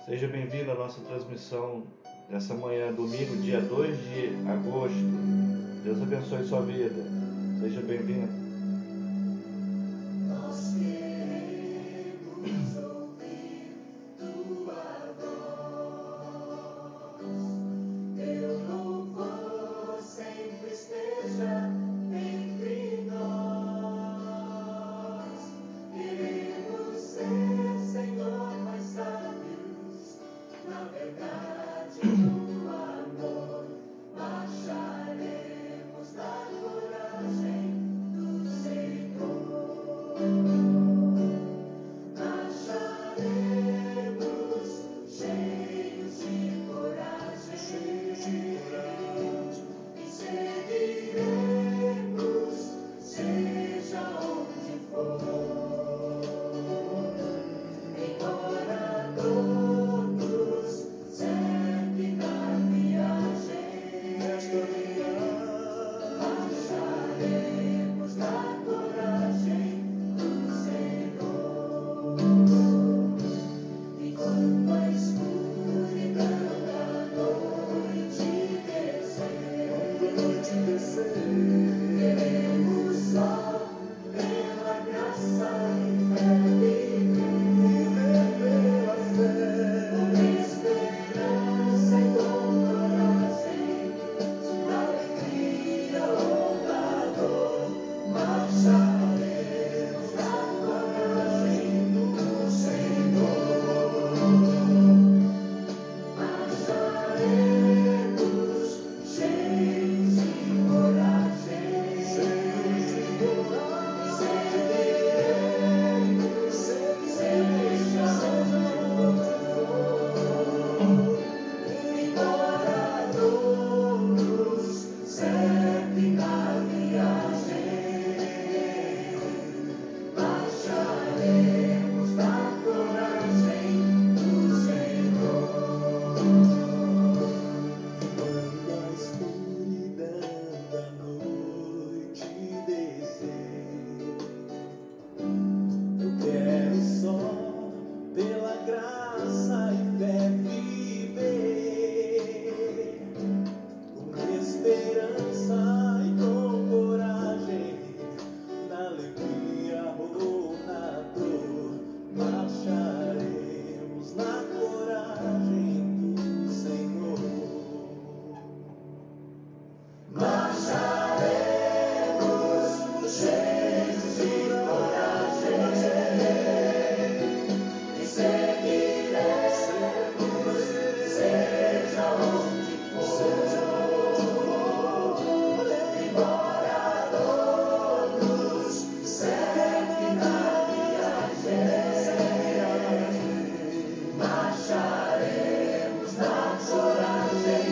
Seja bem-vindo à nossa transmissão dessa manhã, domingo, dia 2 de agosto. Deus abençoe sua vida. Seja bem-vindo. Nós queremos ouvir tua voz. Teu louvor sempre esteja entre nós. Queremos ser, Senhor, mais sábios na verdade do amor. Marcharemos na coragem do Senhor. Marcharemos cheios de coragem e seguiremos, seja onde for. Embora a dor nos cerque na viagem, marcharemos na coragem do Senhor. E quando a escuridão da noite descer, queremos só pela graça e fé viver pela fé, com esperança e com coragem, na alegria ou na dor, marcharemos na coragem do Senhor. Marcharemos cheios de coragem, e seguiremos, seja onde for. Embora a dor nos cerque na viagem, marcharemos na coragem do Senhor. Quando a escuridão da noite descer, eu quero só pela graça e fé viver, com esperança e com coragem, na alegria ou na dor, marcharemos na coragem do Senhor. Marcharemos cheios de coragem e seguiremos, seja onde for. Embora a dor nos cerque na viagem, marcharemos na coragem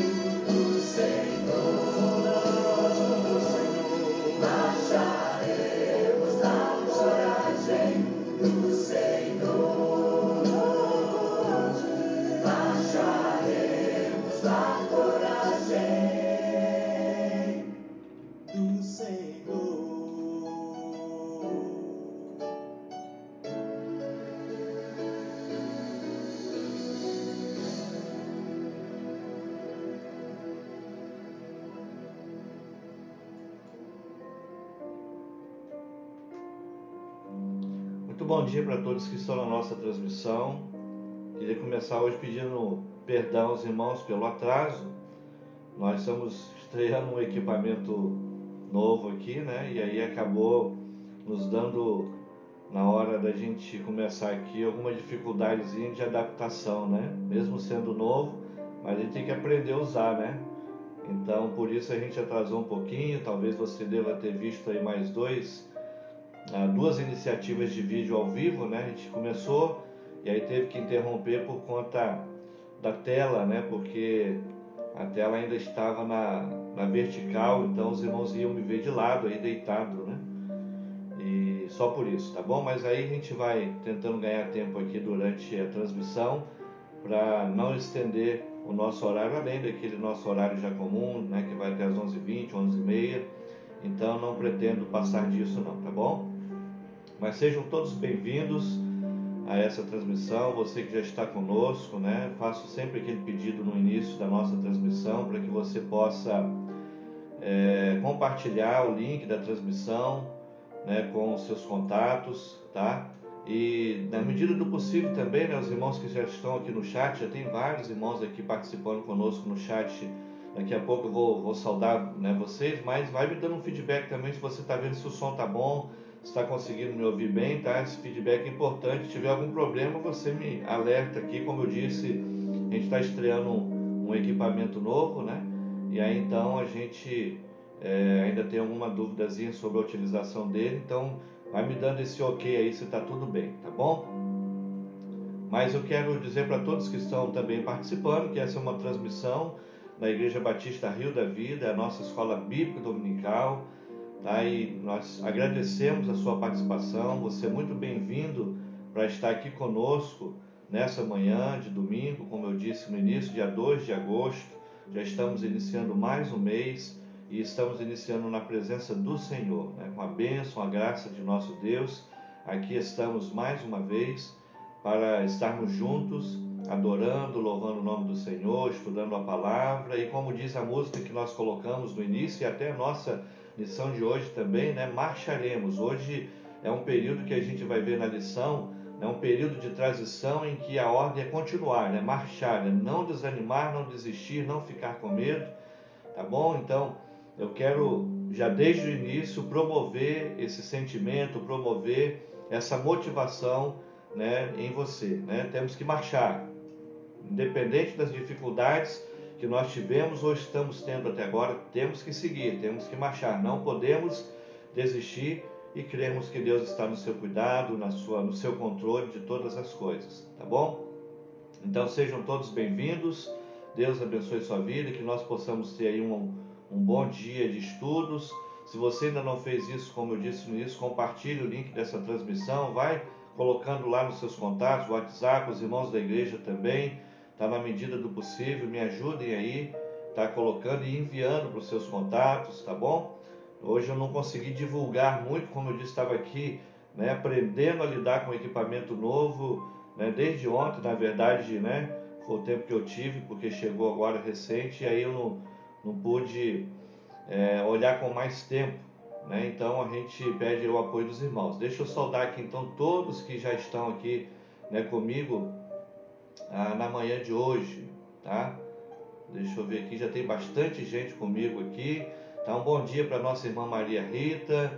do Senhor. Marcharemos na coragem do Senhor. Marcharemos na coragem do Senhor. Muito bom dia para todos que estão na nossa transmissão. Queria começar hoje pedindo perdão aos irmãos pelo atraso. Nós estamos estreando um equipamento novo aqui, né? E aí acabou nos dando, na hora da gente começar aqui, alguma dificuldadezinha de adaptação, né? Mesmo sendo novo, mas a gente tem que aprender a usar, né? Então, por isso a gente atrasou um pouquinho. Talvez você deva ter visto aí mais duas iniciativas de vídeo ao vivo, né? A gente começou e aí teve que interromper por conta da tela, né? Porque a tela ainda estava na vertical, então os irmãos iam me ver de lado aí deitado, né? E só por isso, tá bom? Mas aí a gente vai tentando ganhar tempo aqui durante a transmissão para não estender o nosso horário além daquele nosso horário já comum, né? Que vai até as 11h20, 11h30. Então não pretendo passar disso não, tá bom? Mas sejam todos bem-vindos a essa transmissão, você que já está conosco, né? Faço sempre aquele pedido no início da nossa transmissão para que você possa compartilhar o link da transmissão, né, com os seus contatos, tá? E na medida do possível também, né, os irmãos que já estão aqui no chat, já tem vários irmãos aqui participando conosco no chat. Daqui a pouco eu vou saudar, né, vocês, mas vai me dando um feedback também se você está vendo se o som tá bom, se está conseguindo me ouvir bem, tá? Esse feedback é importante. Se tiver algum problema, você me alerta aqui. Como eu disse, a gente está estreando um equipamento novo, né? E aí então a gente ainda tem alguma duvidazinha sobre a utilização dele, então vai me dando esse ok aí se está tudo bem, tá bom? Mas eu quero dizer para todos que estão também participando que essa é uma transmissão da Igreja Batista Rio da Vida, a nossa escola bíblica dominical, tá? E nós agradecemos a sua participação. Você é muito bem-vindo para estar aqui conosco nessa manhã de domingo, como eu disse no início, dia 2 de agosto. Já estamos iniciando mais um mês e estamos iniciando na presença do Senhor, né? Com a bênção, a graça de nosso Deus. Aqui estamos mais uma vez para estarmos juntos, adorando, louvando o nome do Senhor, estudando a palavra. E como diz a música que nós colocamos no início, e até a nossa lição de hoje também, né? Marcharemos. Hoje é um período que a gente vai ver na lição, é um período de transição em que a ordem é continuar, né? Marchar, né? Não desanimar, não desistir, não ficar com medo, tá bom? Então, eu quero já desde o início promover esse sentimento, promover essa motivação, né, em você, né? Temos que marchar, independente das dificuldades que nós tivemos ou estamos tendo até agora, temos que seguir, temos que marchar, não podemos desistir e cremos que Deus está no seu cuidado, no seu controle de todas as coisas, tá bom? Então sejam todos bem-vindos, Deus abençoe sua vida, que nós possamos ter aí um bom dia de estudos. Se você ainda não fez isso, como eu disse no início, compartilhe o link dessa transmissão, vai colocando lá nos seus contatos, WhatsApp, os irmãos da igreja também, tá? Na medida do possível, me ajudem aí, tá? Colocando e enviando para os seus contatos, tá bom? Hoje eu não consegui divulgar muito, como eu disse, estava aqui, né, aprendendo a lidar com equipamento novo, né, desde ontem, na verdade, né, foi o tempo que eu tive, porque chegou agora recente, e aí eu não pude olhar com mais tempo, né? Então a gente pede o apoio dos irmãos. Deixa eu saudar aqui então todos que já estão aqui, né, comigo na manhã de hoje, tá? Deixa eu ver aqui, já tem bastante gente comigo aqui. Tá, um bom dia para nossa irmã Maria Rita,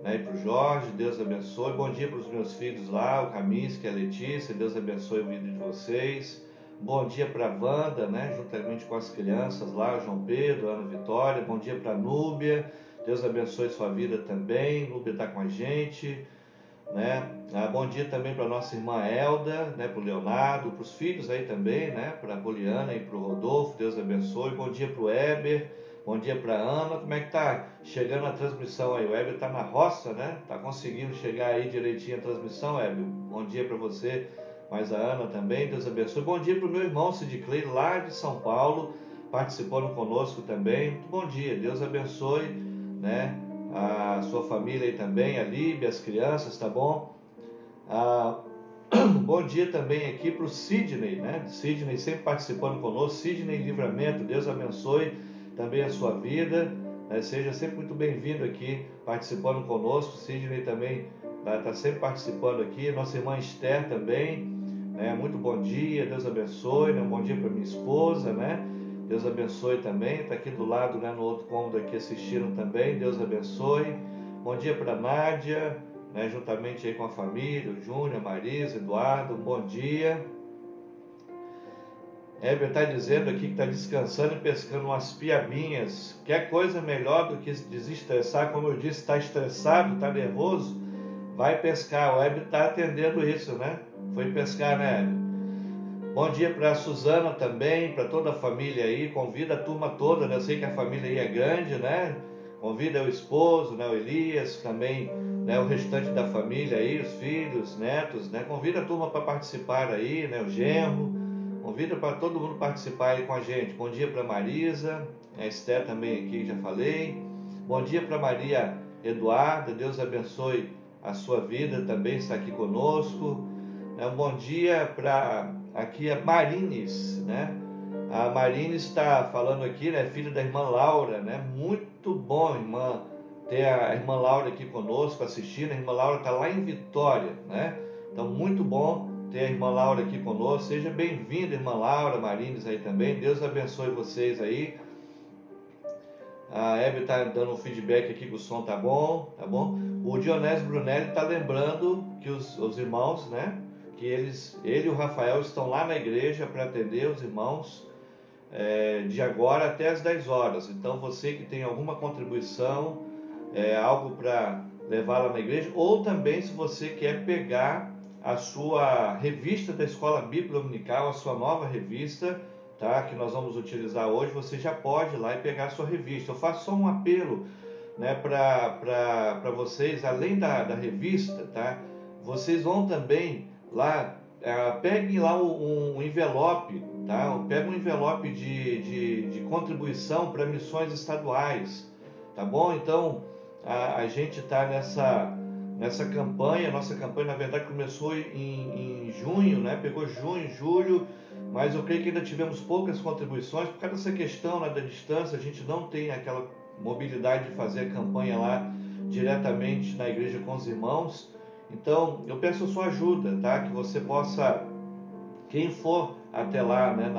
né, e para o Jorge, Deus abençoe. Bom dia para os meus filhos lá, o Camis, que é a Letícia, Deus abençoe a vida de vocês. Bom dia para a Wanda, né, juntamente com as crianças lá, João Pedro, Ana Vitória. Bom dia para a Núbia, Deus abençoe sua vida também. Núbia está com a gente, né? Bom dia também para nossa irmã Elda, né, para o Leonardo, para os filhos aí também, né, para a Poliana e para o Rodolfo, Deus abençoe. Bom dia para o Heber, bom dia para a Ana. Como é que tá chegando a transmissão aí? O Heber está na roça, né? Tá conseguindo chegar aí direitinho a transmissão, Heber? Bom dia para você, mas a Ana também, Deus abençoe. Bom dia para o meu irmão Sid Clay, lá de São Paulo, participando conosco também. Muito bom dia, Deus abençoe, né, a sua família aí também, a Líbia, as crianças, tá bom? Bom dia também aqui para o Sidney, né? Sidney sempre participando conosco. Sidney Livramento, Deus abençoe também a sua vida, né? Seja sempre muito bem-vindo aqui participando conosco. Sidney também está sempre participando aqui. Nossa irmã Esther também, né? Muito bom dia, Deus abençoe, né? Bom dia para minha esposa, né? Deus abençoe também, está aqui do lado, né, no outro cômodo aqui assistindo também, Deus abençoe. Bom dia para a Nádia, né, juntamente aí com a família, o Júnior, a Marisa, Eduardo, um bom dia. Heber está dizendo aqui que está descansando e pescando umas piabinhas. Quer coisa melhor do que desestressar? Como eu disse, está estressado, está nervoso, vai pescar. O Heber está atendendo isso, né? Foi pescar, né, Heber? Bom dia para a Suzana também, para toda a família aí, convida a turma toda, né? Eu sei que a família aí é grande, né? Convida o esposo, né? O Elias, também, né? O restante da família aí, os filhos, netos, né? Convida a turma para participar aí, né? O genro, convida para todo mundo participar aí com a gente. Bom dia para Marisa, a Esther também aqui, já falei. Bom dia para Maria Eduarda, Deus abençoe a sua vida, também está aqui conosco. Um bom dia para aqui a Marines, né? A Marines está falando aqui, né? Filha da irmã Laura, né? Muito bom, irmã, ter a irmã Laura aqui conosco assistindo. A irmã Laura está lá em Vitória, né? Então, muito bom ter a irmã Laura aqui conosco. Seja bem-vinda, irmã Laura, Marines aí também. Deus abençoe vocês aí. A Hebe está dando um feedback aqui que o som tá bom, tá bom? O Dionésio Brunelli está lembrando que os irmãos, né? Que ele e o Rafael estão lá na igreja para atender os irmãos de agora até as 10 horas. Então você que tem alguma contribuição, algo para levar lá na igreja, ou também se você quer pegar a sua revista da Escola Bíblica Dominical, a sua nova revista, tá? Que nós vamos utilizar hoje, você já pode ir lá e pegar a sua revista. Eu faço só um apelo, né, para vocês, além da revista, tá? Vocês vão também lá, peguem lá um envelope, tá? Pega um envelope de contribuição para missões estaduais, tá bom? Então, a gente está nessa campanha. Nossa campanha, na verdade, começou em junho, né? Pegou junho, julho, mas eu creio que ainda tivemos poucas contribuições por causa dessa questão, né, da distância. A gente não tem aquela mobilidade de fazer a campanha lá diretamente na igreja com os irmãos. Então, eu peço a sua ajuda, tá? Que você possa, quem for até lá, né,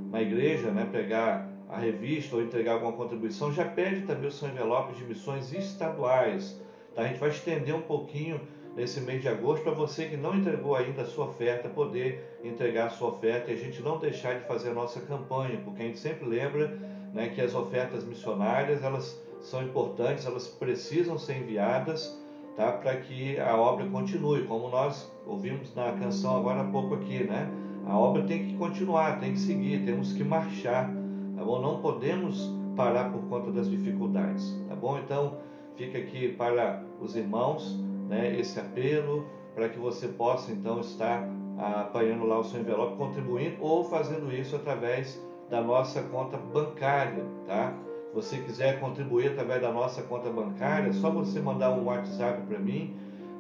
na igreja, né, pegar a revista ou entregar alguma contribuição, já pede também o seu envelope de missões estaduais, tá? A gente vai estender um pouquinho nesse mês de agosto para você que não entregou ainda a sua oferta, poder entregar a sua oferta e a gente não deixar de fazer a nossa campanha, porque a gente sempre lembra, né, que as ofertas missionárias, elas são importantes, elas precisam ser enviadas, tá, para que a obra continue, como nós ouvimos na canção agora há pouco aqui, né? A obra tem que continuar, tem que seguir, temos que marchar, tá bom? Não podemos parar por conta das dificuldades, tá bom? Então, fica aqui para os irmãos, né, esse apelo, para que você possa então estar apanhando lá o seu envelope, contribuindo ou fazendo isso através da nossa conta bancária, tá? Se você quiser contribuir através da nossa conta bancária, é só você mandar um WhatsApp para mim,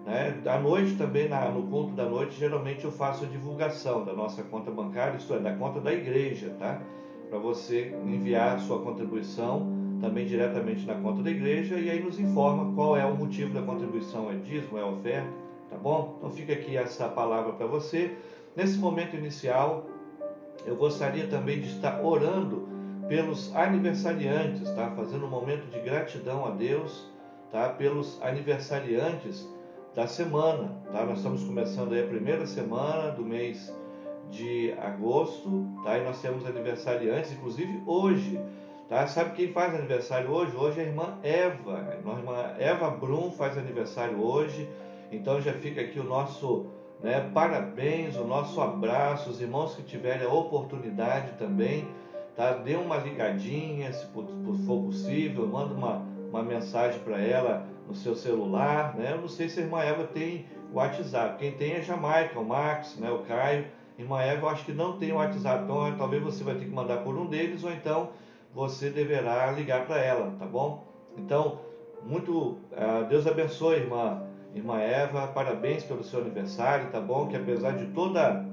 né? À noite também, no culto da noite, geralmente eu faço a divulgação da nossa conta bancária, isto é, da conta da igreja, tá? Para você enviar a sua contribuição também diretamente na conta da igreja, e aí nos informa qual é o motivo da contribuição, é dízimo, é oferta, tá bom? Então fica aqui essa palavra para você. Nesse momento inicial, eu gostaria também de estar orando pelos aniversariantes, tá? Fazendo um momento de gratidão a Deus, tá? Pelos aniversariantes da semana, tá? Nós estamos começando aí a primeira semana do mês de agosto, tá? E nós temos aniversariantes, inclusive hoje, tá? Sabe quem faz aniversário hoje? Hoje é a irmã Eva. A irmã Eva Brum faz aniversário hoje. Então já fica aqui o nosso, né, parabéns, o nosso abraço. Os irmãos que tiverem a oportunidade também, tá? Dê uma ligadinha, se for possível, manda uma mensagem para ela no seu celular, né? Eu não sei se a irmã Eva tem o WhatsApp. Quem tem é a Jamaica, o Max, né, o Caio. Irmã Eva, eu acho que não tem o WhatsApp, então talvez você vai ter que mandar por um deles, ou então você deverá ligar para ela, tá bom? Então, Deus abençoe, irmã Eva, parabéns pelo seu aniversário, tá bom? Que apesar de toda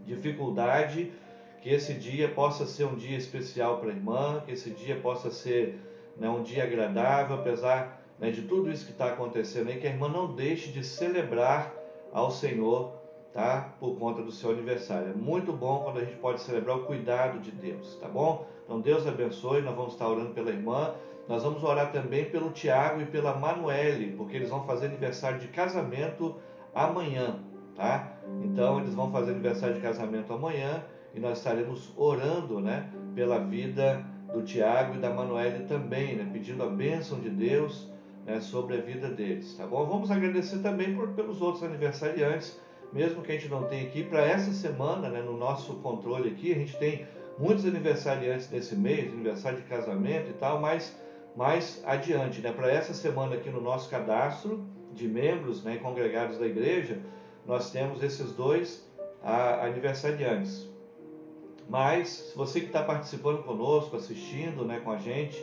dificuldade, que esse dia possa ser um dia especial para a irmã, que esse dia possa ser, né, um dia agradável, apesar, né, de tudo isso que está acontecendo aí, que a irmã não deixe de celebrar ao Senhor, tá? Por conta do seu aniversário. É muito bom quando a gente pode celebrar o cuidado de Deus, tá bom? Então Deus abençoe, nós vamos estar orando pela irmã, nós vamos orar também pelo Tiago e pela Manuele, porque eles vão fazer aniversário de casamento amanhã, tá? Então eles vão fazer aniversário de casamento amanhã e nós estaremos orando, né, pela vida do Tiago e da Manuele também, né, pedindo a bênção de Deus, né, sobre a vida deles, tá bom? Vamos agradecer também pelos outros aniversariantes, mesmo que a gente não tenha aqui, para essa semana, né, no nosso controle aqui, a gente tem muitos aniversariantes nesse mês, aniversário de casamento e tal, mas mais adiante, né, para essa semana aqui no nosso cadastro de membros, né, congregados da igreja, nós temos esses dois aniversariantes. Mas, se você que está participando conosco, assistindo, né, com a gente,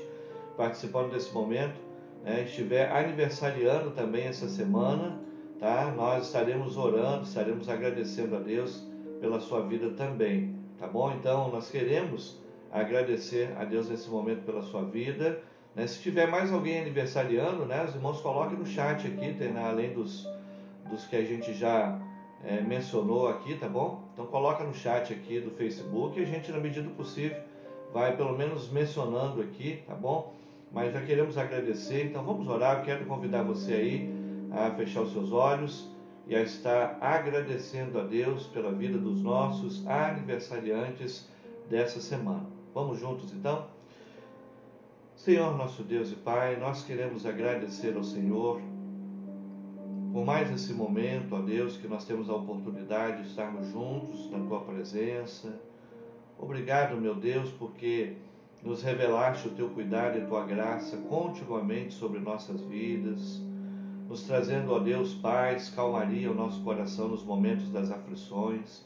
participando desse momento, né, estiver aniversariando também essa semana, tá? Nós estaremos orando, estaremos agradecendo a Deus pela sua vida também, tá bom? Então, nós queremos agradecer a Deus nesse momento pela sua vida, né? Se tiver mais alguém aniversariando, né, os irmãos coloquem no chat aqui, tem, né, além dos que a gente já mencionou aqui, tá bom? Então coloca no chat aqui do Facebook e a gente, na medida do possível, vai pelo menos mencionando aqui, tá bom? Mas já queremos agradecer, então vamos orar. Eu quero convidar você aí a fechar os seus olhos e a estar agradecendo a Deus pela vida dos nossos aniversariantes dessa semana. Vamos juntos então? Senhor nosso Deus e Pai, nós queremos agradecer ao Senhor por mais esse momento, ó Deus, que nós temos a oportunidade de estarmos juntos na Tua presença. Obrigado, meu Deus, porque nos revelaste o Teu cuidado e a Tua graça continuamente sobre nossas vidas, nos trazendo, ó Deus, paz, calmaria ao nosso coração nos momentos das aflições.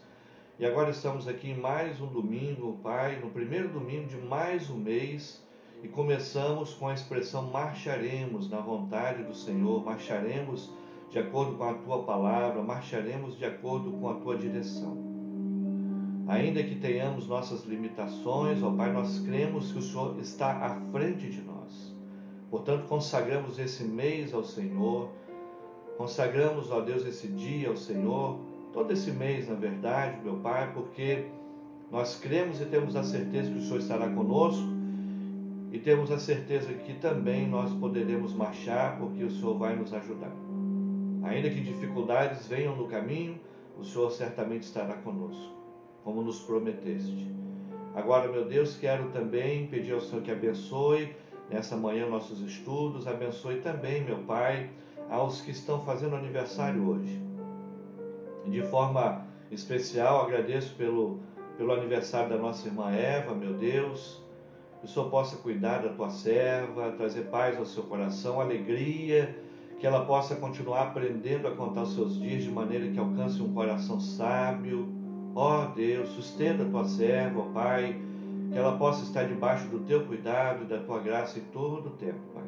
E agora estamos aqui em mais um domingo, Pai, no primeiro domingo de mais um mês, e começamos com a expressão marcharemos na vontade do Senhor, marcharemos de acordo com a Tua palavra, marcharemos de acordo com a Tua direção. Ainda que tenhamos nossas limitações, ó Pai, nós cremos que o Senhor está à frente de nós. Portanto, consagramos esse mês ao Senhor, consagramos, ó Deus, esse dia ao Senhor, todo esse mês, na verdade, meu Pai, porque nós cremos e temos a certeza que o Senhor estará conosco e temos a certeza que também nós poderemos marchar, porque o Senhor vai nos ajudar. Ainda que dificuldades venham no caminho, o Senhor certamente estará conosco, como nos prometeste. Agora, meu Deus, quero também pedir ao Senhor que abençoe nessa manhã nossos estudos, abençoe também, meu Pai, aos que estão fazendo aniversário hoje. De forma especial, agradeço pelo aniversário da nossa irmã Eva, meu Deus, que o Senhor possa cuidar da tua serva, trazer paz ao seu coração, alegria, que ela possa continuar aprendendo a contar os seus dias de maneira que alcance um coração sábio. Ó Deus, sustenta a tua serva, ó Pai, que ela possa estar debaixo do teu cuidado e da tua graça em todo o tempo, Pai.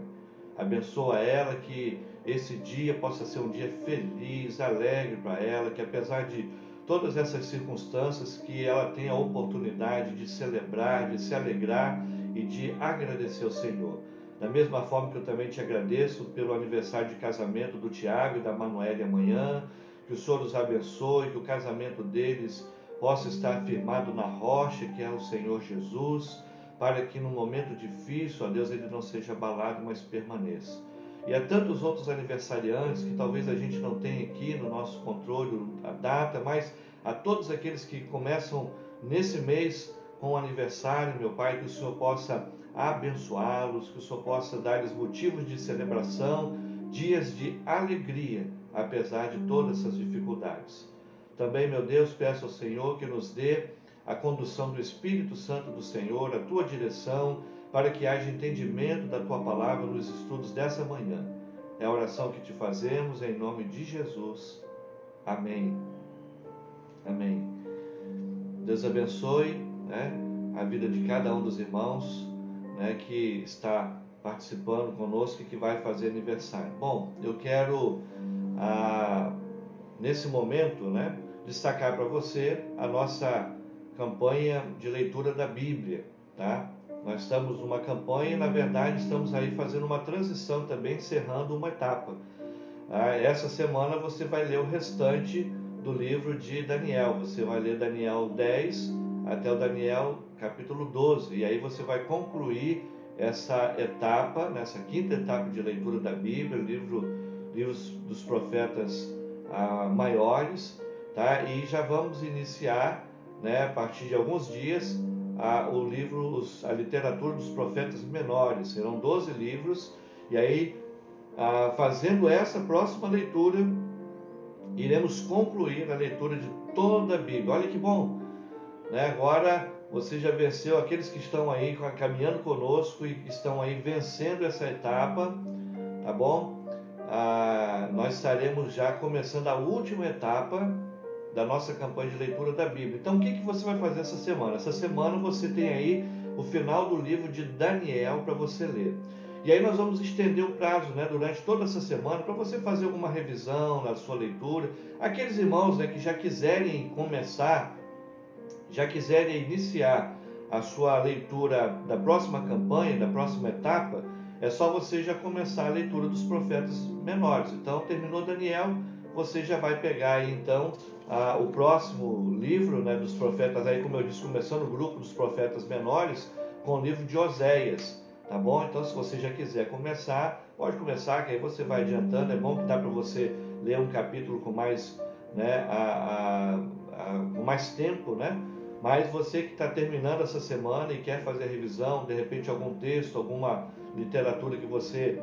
Abençoa ela, que esse dia possa ser um dia feliz, alegre para ela, que apesar de todas essas circunstâncias, que ela tenha a oportunidade de celebrar, de se alegrar e de agradecer ao Senhor. Da mesma forma que eu também te agradeço pelo aniversário de casamento do Tiago e da Manoel amanhã, que o Senhor os abençoe, que o casamento deles possa estar firmado na rocha, que é o Senhor Jesus, para que no momento difícil, ó Deus, ele não seja abalado, mas permaneça. E há tantos outros aniversariantes que talvez a gente não tenha aqui no nosso controle a data, mas a todos aqueles que começam nesse mês com o aniversário, meu Pai, que o Senhor possa abençoá-los, que o Senhor possa dar-lhes motivos de celebração, dias de alegria, apesar de todas essas dificuldades. Também, meu Deus, peço ao Senhor que nos dê a condução do Espírito Santo do Senhor, a tua direção, para que haja entendimento da tua palavra nos estudos dessa manhã. É a oração que te fazemos em nome de Jesus. Amém. Amém. Deus abençoe, a vida de cada um dos irmãos, que está participando conosco e que vai fazer aniversário. Bom, eu quero, nesse momento, destacar para você a nossa campanha de leitura da Bíblia, tá? Nós estamos numa campanha e, na verdade, estamos aí fazendo uma transição também, encerrando uma etapa. Essa semana você vai ler o restante do livro de Daniel. Você vai ler Daniel 10 até o Daniel capítulo 12. E aí você vai concluir essa etapa, nessa quinta etapa de leitura da Bíblia, livros dos profetas maiores, tá? E já vamos iniciar, a partir de alguns dias, a literatura dos profetas menores. Serão 12 livros, e aí, fazendo essa próxima leitura, iremos concluir a leitura de toda a Bíblia. Olha que bom, Agora você já venceu, aqueles que estão aí caminhando conosco e que estão aí vencendo essa etapa, tá bom? Nós estaremos já começando a última etapa da nossa campanha de leitura da Bíblia. Então, o que você vai fazer essa semana? Essa semana você tem aí o final do livro de Daniel para você ler. E aí nós vamos estender o prazo, né, durante toda essa semana para você fazer alguma revisão na sua leitura. Aqueles irmãos, né, que já quiserem começar, já quiserem iniciar a sua leitura da próxima campanha, da próxima etapa, é só você já começar a leitura dos profetas menores. Então, terminou Daniel, você já vai pegar aí, então, o próximo livro, né, dos profetas, aí, como eu disse, começando o grupo dos profetas menores, com o livro de Oséias, tá bom? Então, se você já quiser começar, pode começar, que aí você vai adiantando. É bom que dá para você ler um capítulo com mais, né, com mais tempo, né? Mas você que está terminando essa semana e quer fazer a revisão, de repente algum texto, alguma literatura que você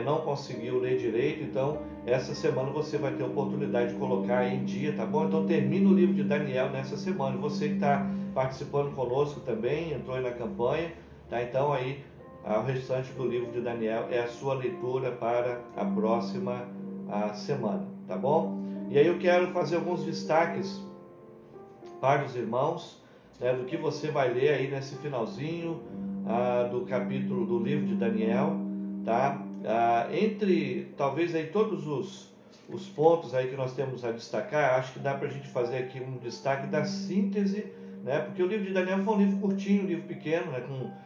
não conseguiu ler direito, então essa semana você vai ter a oportunidade de colocar aí em dia, tá bom? Então termina o livro de Daniel nessa semana. Você que está participando conosco também, entrou aí na campanha, tá? Então aí o restante do livro de Daniel é a sua leitura para a próxima semana, tá bom? E aí eu quero fazer alguns destaques para os irmãos, né, do que você vai ler aí nesse finalzinho do capítulo do livro de Daniel, tá? Entre talvez aí todos os pontos aí que nós temos a destacar, acho que dá para a gente fazer aqui um destaque da síntese, né? Porque o livro de Daniel foi um livro curtinho, um livro pequeno, né? Com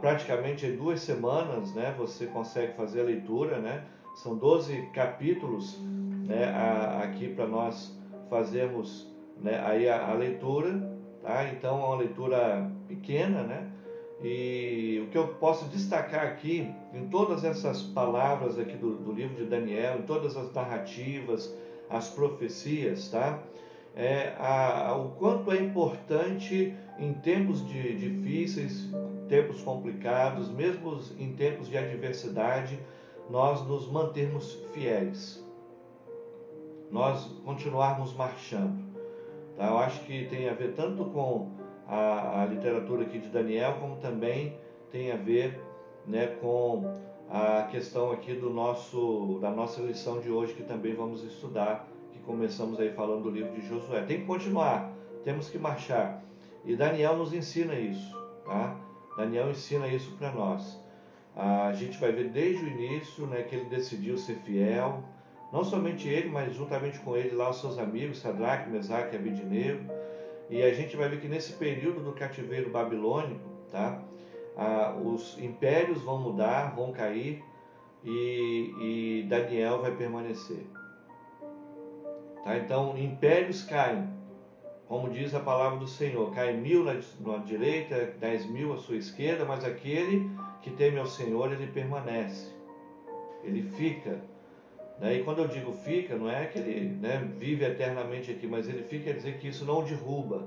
praticamente 2 semanas, né? Você consegue fazer a leitura, né? São 12 capítulos, né? Aqui para nós fazermos, né, aí a leitura, tá? Então é uma leitura pequena, né? E o que eu posso destacar aqui, em todas essas palavras aqui do livro de Daniel, em todas as narrativas, as profecias, tá? O quanto é importante em tempos difíceis, tempos complicados, mesmo em tempos de adversidade, nós nos mantermos fiéis, nós continuarmos marchando. Eu acho que tem a ver tanto com a literatura aqui de Daniel, como também tem a ver, né, com a questão aqui da nossa lição de hoje, que também vamos estudar, que começamos aí falando do livro de Josué. Tem que continuar, temos que marchar. E Daniel nos ensina isso, tá? Daniel ensina isso para nós. A gente vai ver desde o início, né, que ele decidiu ser fiel. Não somente ele, mas juntamente com ele lá os seus amigos, Sadraque, Mesaque e Abednego. E a gente vai ver que nesse período do cativeiro babilônico, tá, os impérios vão mudar, vão cair, e Daniel vai permanecer. Tá? Então, impérios caem, como diz a palavra do Senhor, cai 1000 na direita, 10.000 à sua esquerda, mas aquele que teme ao Senhor, ele permanece, ele fica. E quando eu digo fica, não é que ele, né, vive eternamente aqui, mas ele fica, quer dizer que isso não o derruba.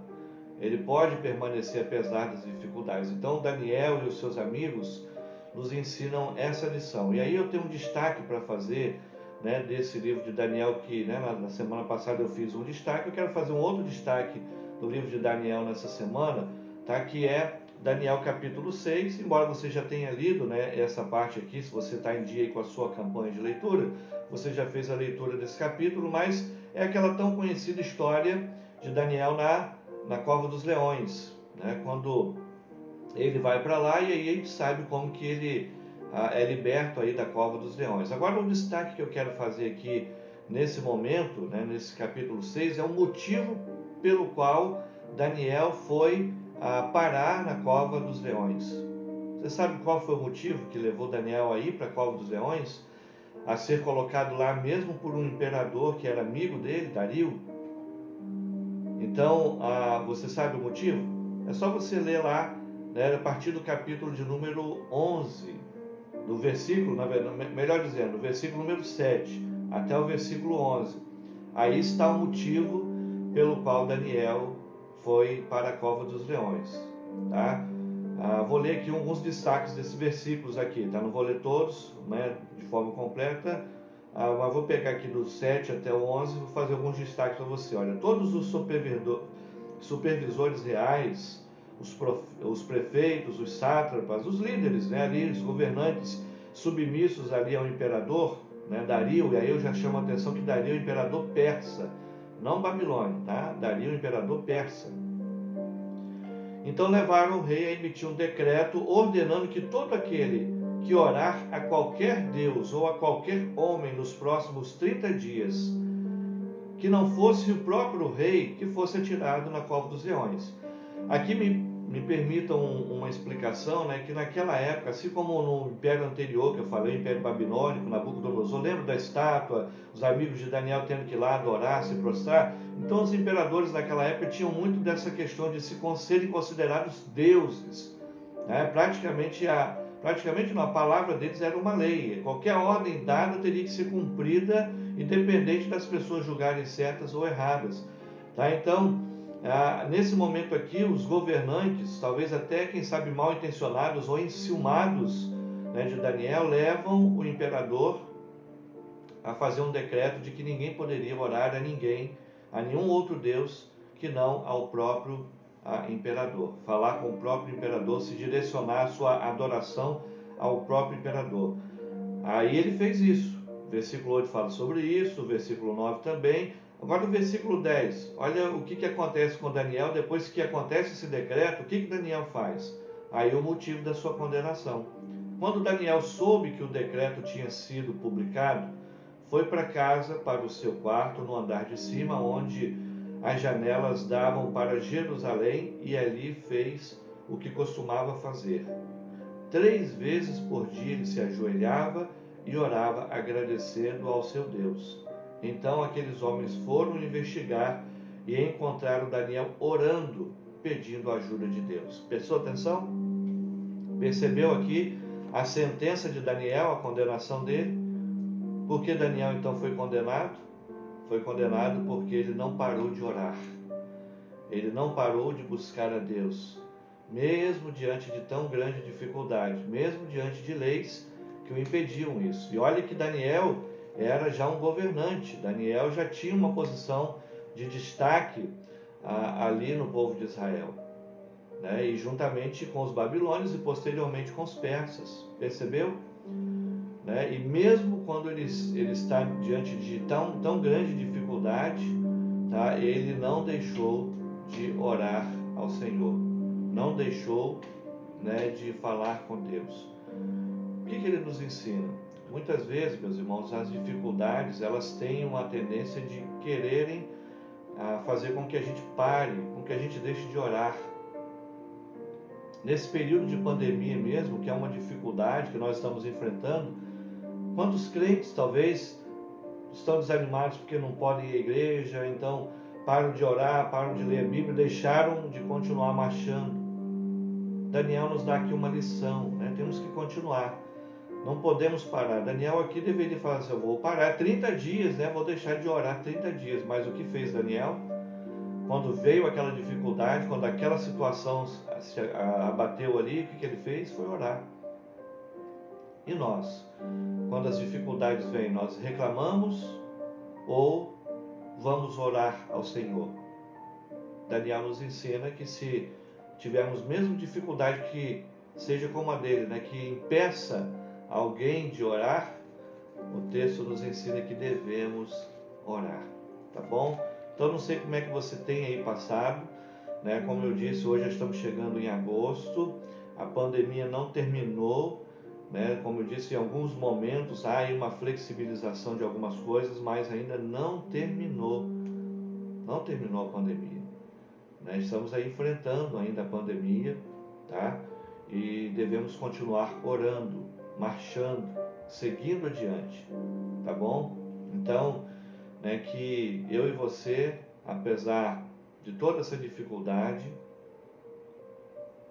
Ele pode permanecer apesar das dificuldades. Então Daniel e os seus amigos nos ensinam essa lição. E aí eu tenho um destaque para fazer, né, desse livro de Daniel, que, né, na semana passada eu fiz um destaque. Eu quero fazer um outro destaque do livro de Daniel nessa semana, tá, que é Daniel capítulo 6, embora você já tenha lido, né, essa parte aqui, se você está em dia aí com a sua campanha de leitura, você já fez a leitura desse capítulo, mas é aquela tão conhecida história de Daniel na cova dos leões, né, quando ele vai para lá e aí a gente sabe como que ele é liberto aí da cova dos leões. Agora o destaque que eu quero fazer aqui nesse momento, né, nesse capítulo 6, é o motivo pelo qual Daniel foi parar na cova dos leões. Você sabe qual foi o motivo que levou Daniel a ir para a cova dos leões? A ser colocado lá mesmo por um imperador que era amigo dele, Dario. Então, você sabe o motivo? É só você ler lá, né, a partir do capítulo de número 11, do versículo, melhor dizendo, do versículo número 7 até o versículo 11. Aí está o motivo pelo qual Daniel foi para a cova dos leões, tá? Vou ler aqui alguns destaques desses versículos aqui, tá? Não vou ler todos, né, de forma completa, mas vou pegar aqui do 7 até o 11 e vou fazer alguns destaques para você. Olha, todos os supervisores reais, os prefeitos, os sátrapas, os líderes, né, ali, os governantes submissos ali ao imperador, né, Dario, e aí eu já chamo a atenção que Dario é o imperador persa, não Babilônia, tá? Dario é o imperador persa. Então levaram o rei a emitir um decreto ordenando que todo aquele que orar a qualquer Deus ou a qualquer homem nos próximos 30 dias, que não fosse o próprio rei que fosse atirado na cova dos leões. Aqui me permitam uma explicação, né, que naquela época, assim como no império anterior que eu falei, Império Babilônico, Nabucodonosor, lembra da estátua, os amigos de Daniel tendo que ir lá adorar, se prostrar? Então os imperadores naquela época tinham muito dessa questão de serem considerados deuses, né? Praticamente não, a palavra deles era uma lei. Qualquer ordem dada teria que ser cumprida, independente das pessoas julgarem certas ou erradas. Tá? Então, nesse momento aqui, os governantes, talvez até, quem sabe, mal intencionados ou enciumados, né, de Daniel, levam o imperador a fazer um decreto de que ninguém poderia orar a nenhum outro Deus que não ao próprio imperador. Falar com o próprio imperador, se direcionar a sua adoração ao próprio imperador. Aí ele fez isso. O versículo 8 fala sobre isso, o versículo 9 também. Agora o versículo 10, olha o que acontece com Daniel, depois que acontece esse decreto, o que Daniel faz? Aí o motivo da sua condenação. Quando Daniel soube que o decreto tinha sido publicado, foi para casa, para o seu quarto, no andar de cima, onde as janelas davam para Jerusalém, e ali fez o que costumava fazer. 3 vezes por dia ele se ajoelhava e orava, agradecendo ao seu Deus. Então aqueles homens foram investigar e encontraram Daniel orando, pedindo a ajuda de Deus. Prestou atenção? Percebeu aqui a sentença de Daniel, a condenação dele? Por que Daniel então foi condenado? Foi condenado porque ele não parou de orar. Ele não parou de buscar a Deus, mesmo diante de tão grande dificuldade, mesmo diante de leis que o impediam isso. E olha que Daniel era já um governante. Daniel já tinha uma posição de destaque ali no povo de Israel, né? E juntamente com os babilônios e posteriormente com os persas. Percebeu? Né? E mesmo quando ele está diante de tão grande dificuldade, tá? Ele não deixou de orar ao Senhor, não deixou, né, de falar com Deus. O que ele nos ensina? Muitas vezes, meus irmãos, as dificuldades, elas têm uma tendência de quererem fazer com que a gente pare, com que a gente deixe de orar. Nesse período de pandemia mesmo, que é uma dificuldade que nós estamos enfrentando, quantos crentes talvez estão desanimados porque não podem ir à igreja, então param de orar, param de ler a Bíblia, deixaram de continuar marchando. Daniel nos dá aqui uma lição, né? Temos que continuar. Não podemos parar. Daniel aqui deveria falar assim, eu vou parar 30 dias, né? Vou deixar de orar 30 dias. Mas o que fez Daniel? Quando veio aquela dificuldade, quando aquela situação se abateu ali, o que ele fez? Foi orar. E nós? Quando as dificuldades vêm, nós reclamamos ou vamos orar ao Senhor? Daniel nos ensina que se tivermos mesmo dificuldade que seja como a dele, né? Que impeça alguém de orar, o texto nos ensina que devemos orar, tá bom? Então não sei como é que você tem aí passado, né? Como eu disse, hoje já estamos chegando em agosto, a pandemia não terminou, né? Como eu disse, em alguns momentos há aí uma flexibilização de algumas coisas, mas ainda não terminou a pandemia, né? Estamos aí enfrentando ainda a pandemia, tá? E devemos continuar orando, marchando, seguindo adiante, tá bom? Então, né, que eu e você, apesar de toda essa dificuldade,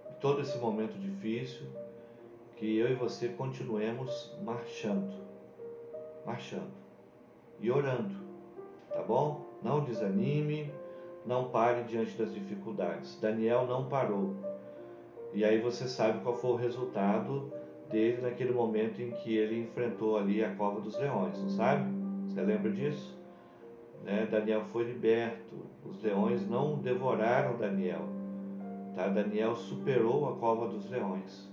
de todo esse momento difícil, que eu e você continuemos marchando e orando, tá bom? Não desanime, não pare diante das dificuldades. Daniel não parou. E aí você sabe qual foi o resultado dele naquele momento em que ele enfrentou ali a cova dos leões, não sabe? Você lembra disso? Né? Daniel foi liberto, os leões não devoraram Daniel, tá? Daniel superou a cova dos leões,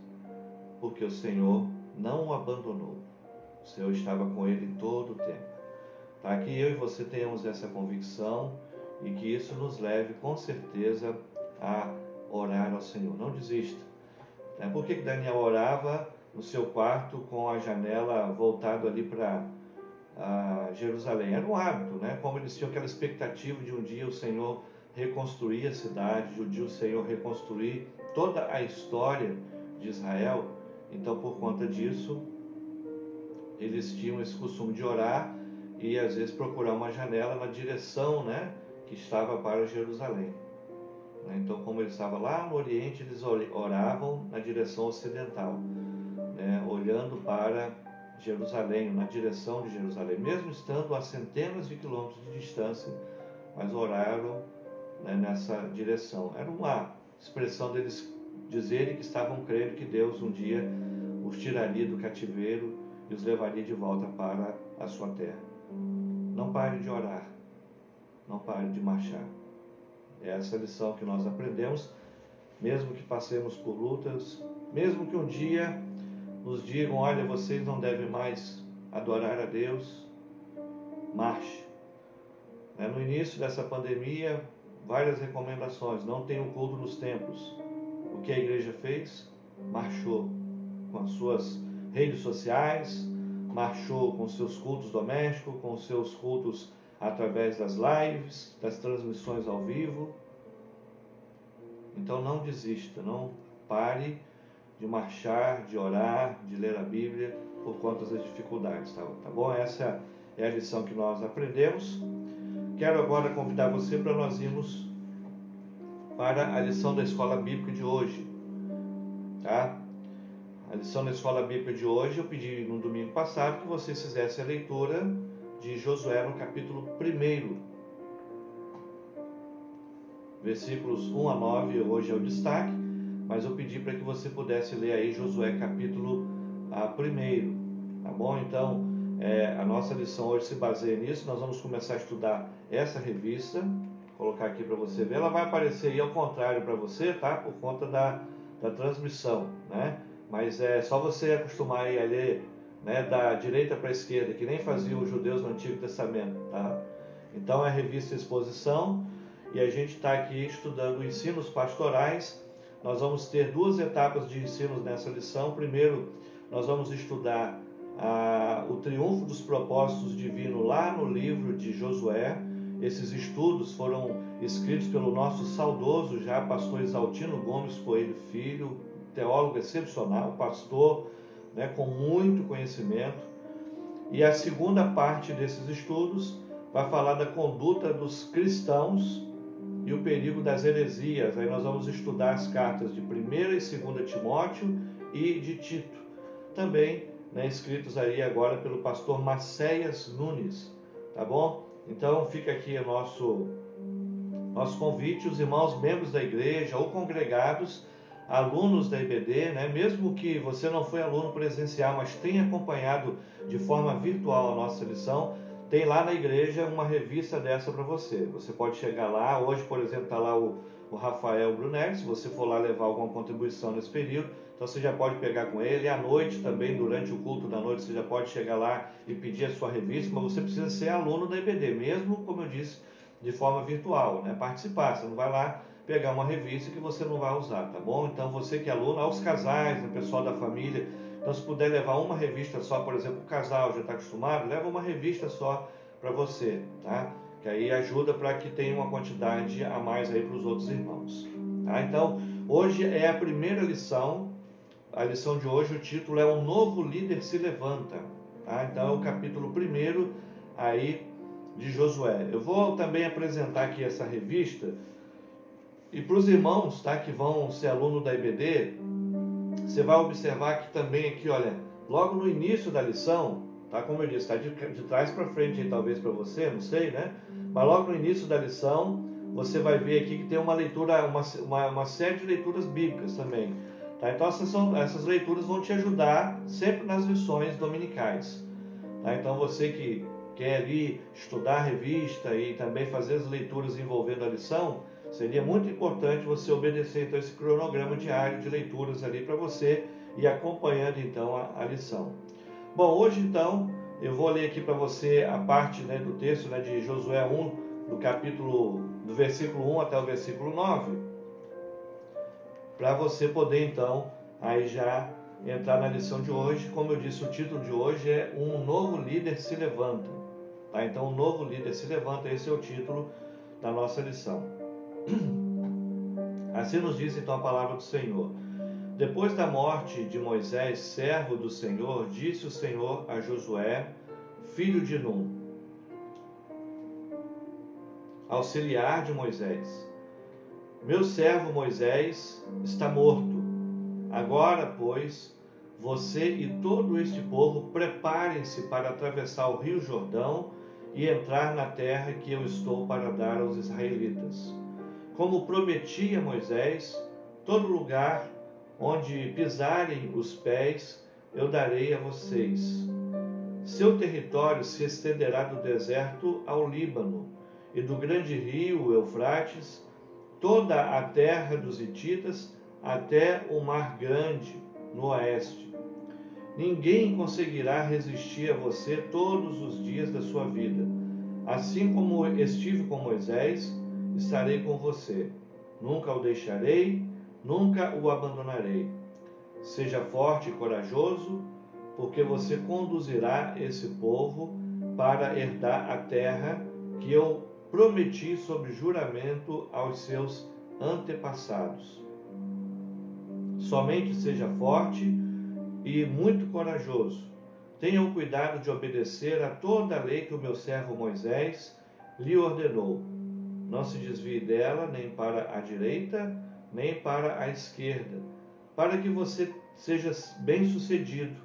porque o Senhor não o abandonou, o Senhor estava com ele todo o tempo, tá? Que eu e você tenhamos essa convicção e que isso nos leve com certeza a orar ao Senhor. Não desista, né? Por que Daniel orava no seu quarto com a janela voltada ali para Jerusalém. Era um hábito, né? Como eles tinham aquela expectativa de um dia o Senhor reconstruir a cidade, de um dia o Senhor reconstruir toda a história de Israel. Então, por conta disso, eles tinham esse costume de orar e às vezes procurar uma janela na direção, né, que estava para Jerusalém. Então, como ele estava lá no Oriente, eles oravam na direção ocidental, né, olhando para Jerusalém, na direção de Jerusalém, mesmo estando a centenas de quilômetros de distância, mas oraram, né, nessa direção. Era uma expressão deles dizerem que estavam crendo que Deus um dia os tiraria do cativeiro e os levaria de volta para a sua terra. Não pare de orar, não pare de marchar. É essa a lição que nós aprendemos, mesmo que passemos por lutas, mesmo que um dia nos digam, olha, vocês não devem mais adorar a Deus, marche. No início dessa pandemia, várias recomendações, não tenham culto nos templos. O que a igreja fez? Marchou com as suas redes sociais, marchou com seus cultos domésticos, com seus cultos através das lives, das transmissões ao vivo. Então não desista, não pare de marchar, de orar, de ler a Bíblia por conta das dificuldades, tá bom? Essa é a lição que nós aprendemos. Quero agora convidar você para nós irmos para a lição da Escola Bíblica de hoje, tá? A lição da Escola Bíblica de hoje, eu pedi no domingo passado que vocês fizessem a leitura de Josué no capítulo 1. Versículos 1 a 9, hoje é o destaque, mas eu pedi para que você pudesse ler aí Josué capítulo 1, tá bom? Então, a nossa lição hoje se baseia nisso. Nós vamos começar a estudar essa revista, vou colocar aqui para você ver, ela vai aparecer aí ao contrário para você, tá? Por conta da transmissão, né? Mas é só você acostumar aí a ler, né, da direita para a esquerda, que nem faziam os judeus no Antigo Testamento, tá? Então é a revista Exposição, e a gente está aqui estudando ensinos pastorais. Nós vamos ter duas etapas de ensinos nessa lição. Primeiro, nós vamos estudar o triunfo dos propósitos divinos lá no livro de Josué. Esses estudos foram escritos pelo nosso saudoso já pastor Exaltino Gomes Coelho Filho, teólogo excepcional, pastor, né, com muito conhecimento. E a segunda parte desses estudos vai falar da conduta dos cristãos e o perigo das heresias. Aí nós vamos estudar as cartas de 1ª e 2ª Timóteo e de Tito, também, né, escritos aí agora pelo pastor Macéias Nunes, tá bom? Então fica aqui o nosso convite, os irmãos membros da igreja ou congregados, alunos da IBD, né? Mesmo que você não foi aluno presencial, mas tenha acompanhado de forma virtual a nossa lição, tem lá na igreja uma revista dessa para você. Você pode chegar lá, hoje, por exemplo, está lá o Rafael Brunetti, se você for lá levar alguma contribuição nesse período, então você já pode pegar com ele. À noite também, durante o culto da noite, você já pode chegar lá e pedir a sua revista, mas você precisa ser aluno da IBD, mesmo, como eu disse, de forma virtual, né? Participar, você não vai lá pegar uma revista que você não vai usar, tá bom? Então você que é aluno, aos casais, o pessoal da família, então se puder levar uma revista só, por exemplo, o casal já está acostumado, leva uma revista só para você, tá? Que aí ajuda para que tenha uma quantidade a mais aí para os outros irmãos, tá? Então, hoje é a primeira lição, a lição de hoje, o título é Um Novo Líder se Levanta, tá? Então é o capítulo 1 aí de Josué. Eu vou também apresentar aqui essa revista. E para os irmãos, tá, que vão ser aluno da IBD, você vai observar que também aqui, olha, logo no início da lição, tá, como eu disse, está de trás para frente aí, talvez para você, não sei, né? Mas logo no início da lição, você vai ver aqui que tem uma leitura, uma série de leituras bíblicas também. Tá? Então essas leituras vão te ajudar sempre nas lições dominicais. Tá? Então você que quer ali estudar a revista e também fazer as leituras envolvendo a lição, seria muito importante você obedecer então esse cronograma diário de leituras ali para você e acompanhando então a lição. Bom, hoje então eu vou ler aqui para você a parte, né, do texto, né, de Josué 1, do versículo 1 até o versículo 9, para você poder então aí já entrar na lição de hoje. Como eu disse, o título de hoje é Um Novo Líder se Levanta. Tá? Então, Um Novo Líder se Levanta, esse é o título da nossa lição. Assim nos diz então a palavra do Senhor. Depois da morte de Moisés, servo do Senhor, disse o Senhor a Josué, filho de Num, auxiliar de Moisés: meu servo Moisés está morto. Agora, pois, você e todo este povo preparem-se para atravessar o rio Jordão e entrar na terra que eu estou para dar aos israelitas. Como prometi a Moisés, todo lugar onde pisarem os pés eu darei a vocês. Seu território se estenderá do deserto ao Líbano e do grande rio Eufrates, toda a terra dos hititas até o Mar Grande no oeste. Ninguém conseguirá resistir a você todos os dias da sua vida. Assim como estive com Moisés, estarei com você. Nunca o deixarei, nunca o abandonarei. Seja forte e corajoso, porque você conduzirá esse povo para herdar a terra que eu prometi sob juramento aos seus antepassados. Somente seja forte e muito corajoso. Tenha o cuidado de obedecer a toda a lei que o meu servo Moisés lhe ordenou. Não se desvie dela nem para a direita, nem para a esquerda, para que você seja bem-sucedido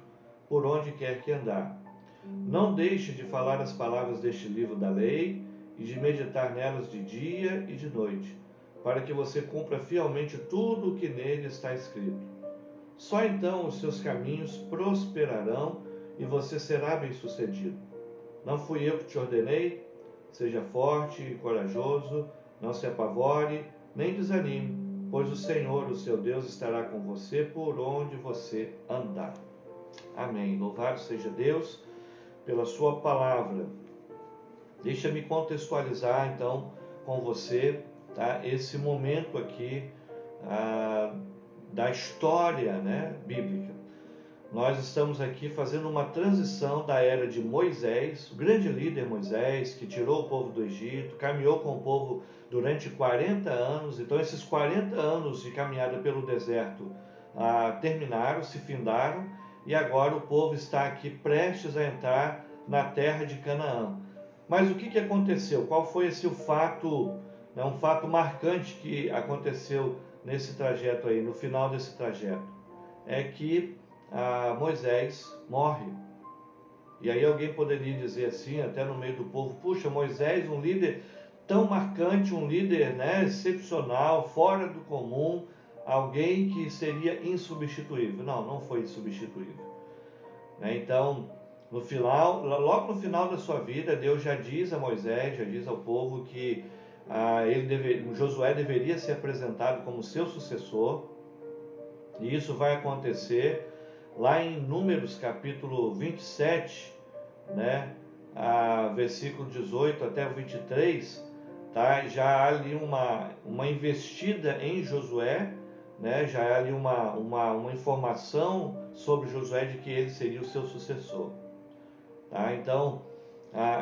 por onde quer que andar. Não deixe de falar as palavras deste livro da lei e de meditar nelas de dia e de noite, para que você cumpra fielmente tudo o que nele está escrito. Só então os seus caminhos prosperarão e você será bem-sucedido. Não fui eu que te ordenei? Seja forte e corajoso, não se apavore, nem desanime, pois o Senhor, o seu Deus, estará com você por onde você andar. Amém. Louvado seja Deus pela sua palavra. Deixa-me contextualizar então com você, tá, esse momento aqui da história, né, bíblica. Nós estamos aqui fazendo uma transição da era de Moisés, o grande líder Moisés, que tirou o povo do Egito, caminhou com o povo durante 40 anos. Então esses 40 anos de caminhada pelo deserto terminaram, se findaram, e agora o povo está aqui prestes a entrar na terra de Canaã. Mas o que aconteceu? Qual foi esse fato, né, um fato marcante que aconteceu nesse trajeto aí, no final desse trajeto? É que Moisés morre. E aí alguém poderia dizer assim, até no meio do povo: puxa, Moisés, um líder tão marcante, um líder, né, excepcional, fora do comum, alguém que seria insubstituível. Não, não foi insubstituível. Então, no final, logo no final da sua vida, Deus já diz a Moisés, já diz ao povo que Josué deveria ser apresentado como seu sucessor. E isso vai acontecer lá em Números capítulo 27, né, versículo 18 até o 23, tá? Já há ali uma investida em Josué, né? Já há ali uma informação sobre Josué de que ele seria o seu sucessor. Tá? Então,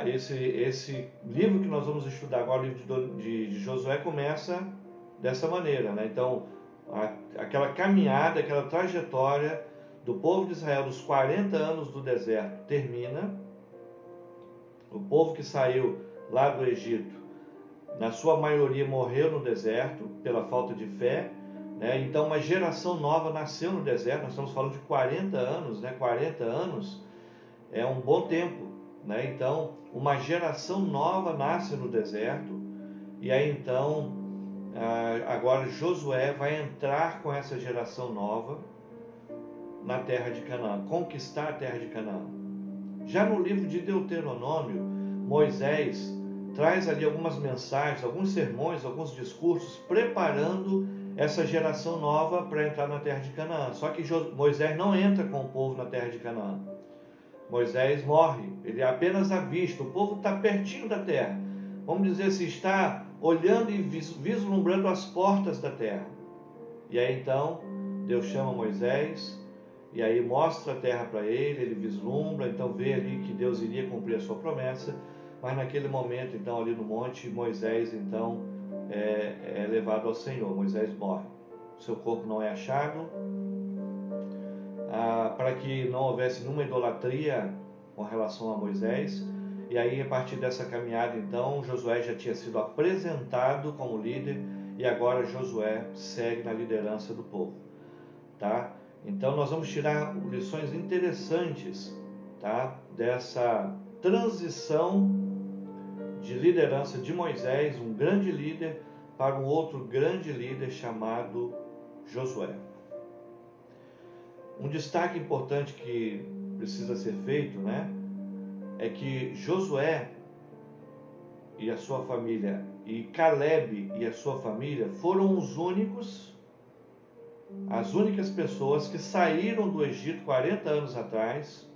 esse livro que nós vamos estudar agora, o livro de Josué, começa dessa maneira, né? Então, aquela caminhada, aquela trajetória do povo de Israel dos 40 anos do deserto termina. O povo que saiu lá do Egito, na sua maioria, morreu no deserto pela falta de fé, né? Então uma geração nova nasceu no deserto. Nós estamos falando de 40 anos, né? 40 anos é um bom tempo, né? Então uma geração nova nasce no deserto. E aí então agora Josué vai entrar com essa geração nova na terra de Canaã, conquistar a terra de Canaã. Já no livro de Deuteronômio, Moisés traz ali algumas mensagens, alguns sermões, alguns discursos, preparando essa geração nova para entrar na terra de Canaã. Só que Moisés não entra com o povo na terra de Canaã. Moisés morre, ele apenas avista, o povo está pertinho da terra. Vamos dizer assim, está olhando e vislumbrando as portas da terra. E aí então, Deus chama Moisés e aí mostra a terra para ele vislumbra, então vê ali que Deus iria cumprir a sua promessa, mas naquele momento, então, ali no monte, Moisés, então, é levado ao Senhor. Moisés morre. Seu corpo não é achado, para que não houvesse nenhuma idolatria com relação a Moisés. E aí, a partir dessa caminhada, então, Josué já tinha sido apresentado como líder, e agora Josué segue na liderança do povo, tá? Então, nós vamos tirar lições interessantes, tá? Dessa transição de liderança de Moisés, um grande líder, para um outro grande líder chamado Josué. Um destaque importante que precisa ser feito, né, é que Josué e a sua família e Caleb e a sua família foram as únicas pessoas que saíram do Egito 40 anos atrás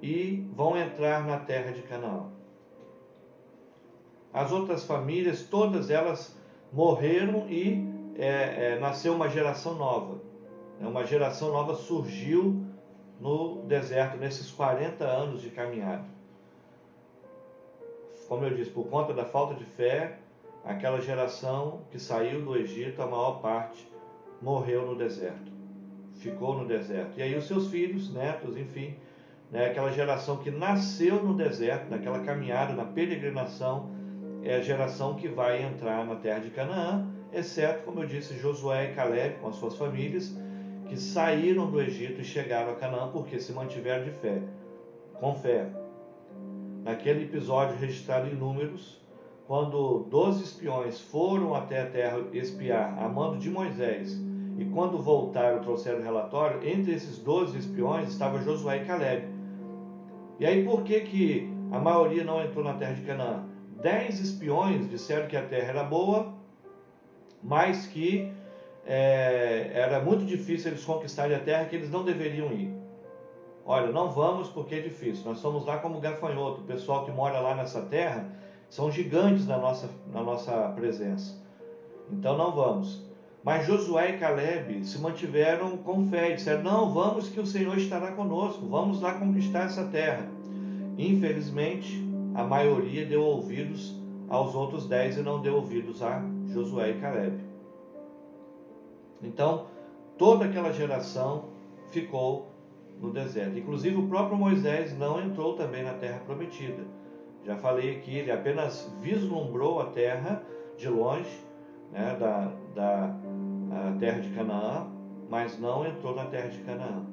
e vão entrar na terra de Canaã. As outras famílias, todas elas morreram e nasceu uma geração nova. Uma geração nova surgiu no deserto, nesses 40 anos de caminhada. Como eu disse, por conta da falta de fé, aquela geração que saiu do Egito, a maior parte morreu no deserto, ficou no deserto. E aí os seus filhos, netos, enfim, né, aquela geração que nasceu no deserto, naquela caminhada, na peregrinação, é a geração que vai entrar na terra de Canaã, exceto, como eu disse, Josué e Caleb com as suas famílias, que saíram do Egito e chegaram a Canaã porque se mantiveram de fé, com fé. Naquele episódio registrado em Números, quando 12 espiões foram até a terra espiar a mando de Moisés, e quando voltaram trouxeram o relatório, entre esses 12 espiões estava Josué e Caleb. E aí por que a maioria não entrou na terra de Canaã? 10 espiões disseram que a terra era boa, mas que era muito difícil eles conquistarem a terra, que eles não deveriam ir. Olha, não vamos porque é difícil, nós somos lá como gafanhoto, o pessoal que mora lá nessa terra são gigantes na nossa presença, então não vamos. Mas Josué e Caleb se mantiveram com fé e disseram, não, vamos que o Senhor estará conosco, vamos lá conquistar essa terra. Infelizmente, a maioria deu ouvidos aos outros 10 e não deu ouvidos a Josué e Caleb. Então, toda aquela geração ficou no deserto. Inclusive, o próprio Moisés não entrou também na terra prometida. Já falei aqui, ele apenas vislumbrou a terra de longe, né, da terra de Canaã, mas não entrou na terra de Canaã.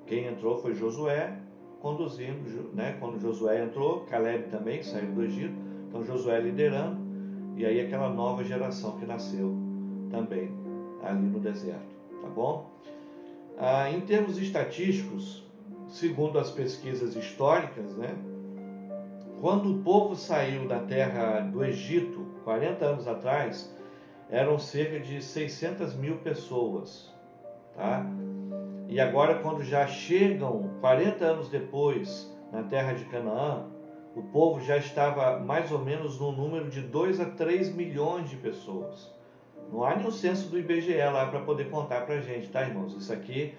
Quem entrou foi Josué, conduzindo, né, quando Josué entrou, Caleb também, que saiu do Egito, então Josué liderando, e aí aquela nova geração que nasceu também ali no deserto, tá bom? Em termos estatísticos, segundo as pesquisas históricas, né, quando o povo saiu da terra do Egito, 40 anos atrás, eram cerca de 600 mil pessoas, tá? E agora, quando já chegam 40 anos depois na terra de Canaã, o povo já estava mais ou menos no número de 2 a 3 milhões de pessoas. Não há nenhum censo do IBGE lá para poder contar para a gente, tá, irmãos? Isso aqui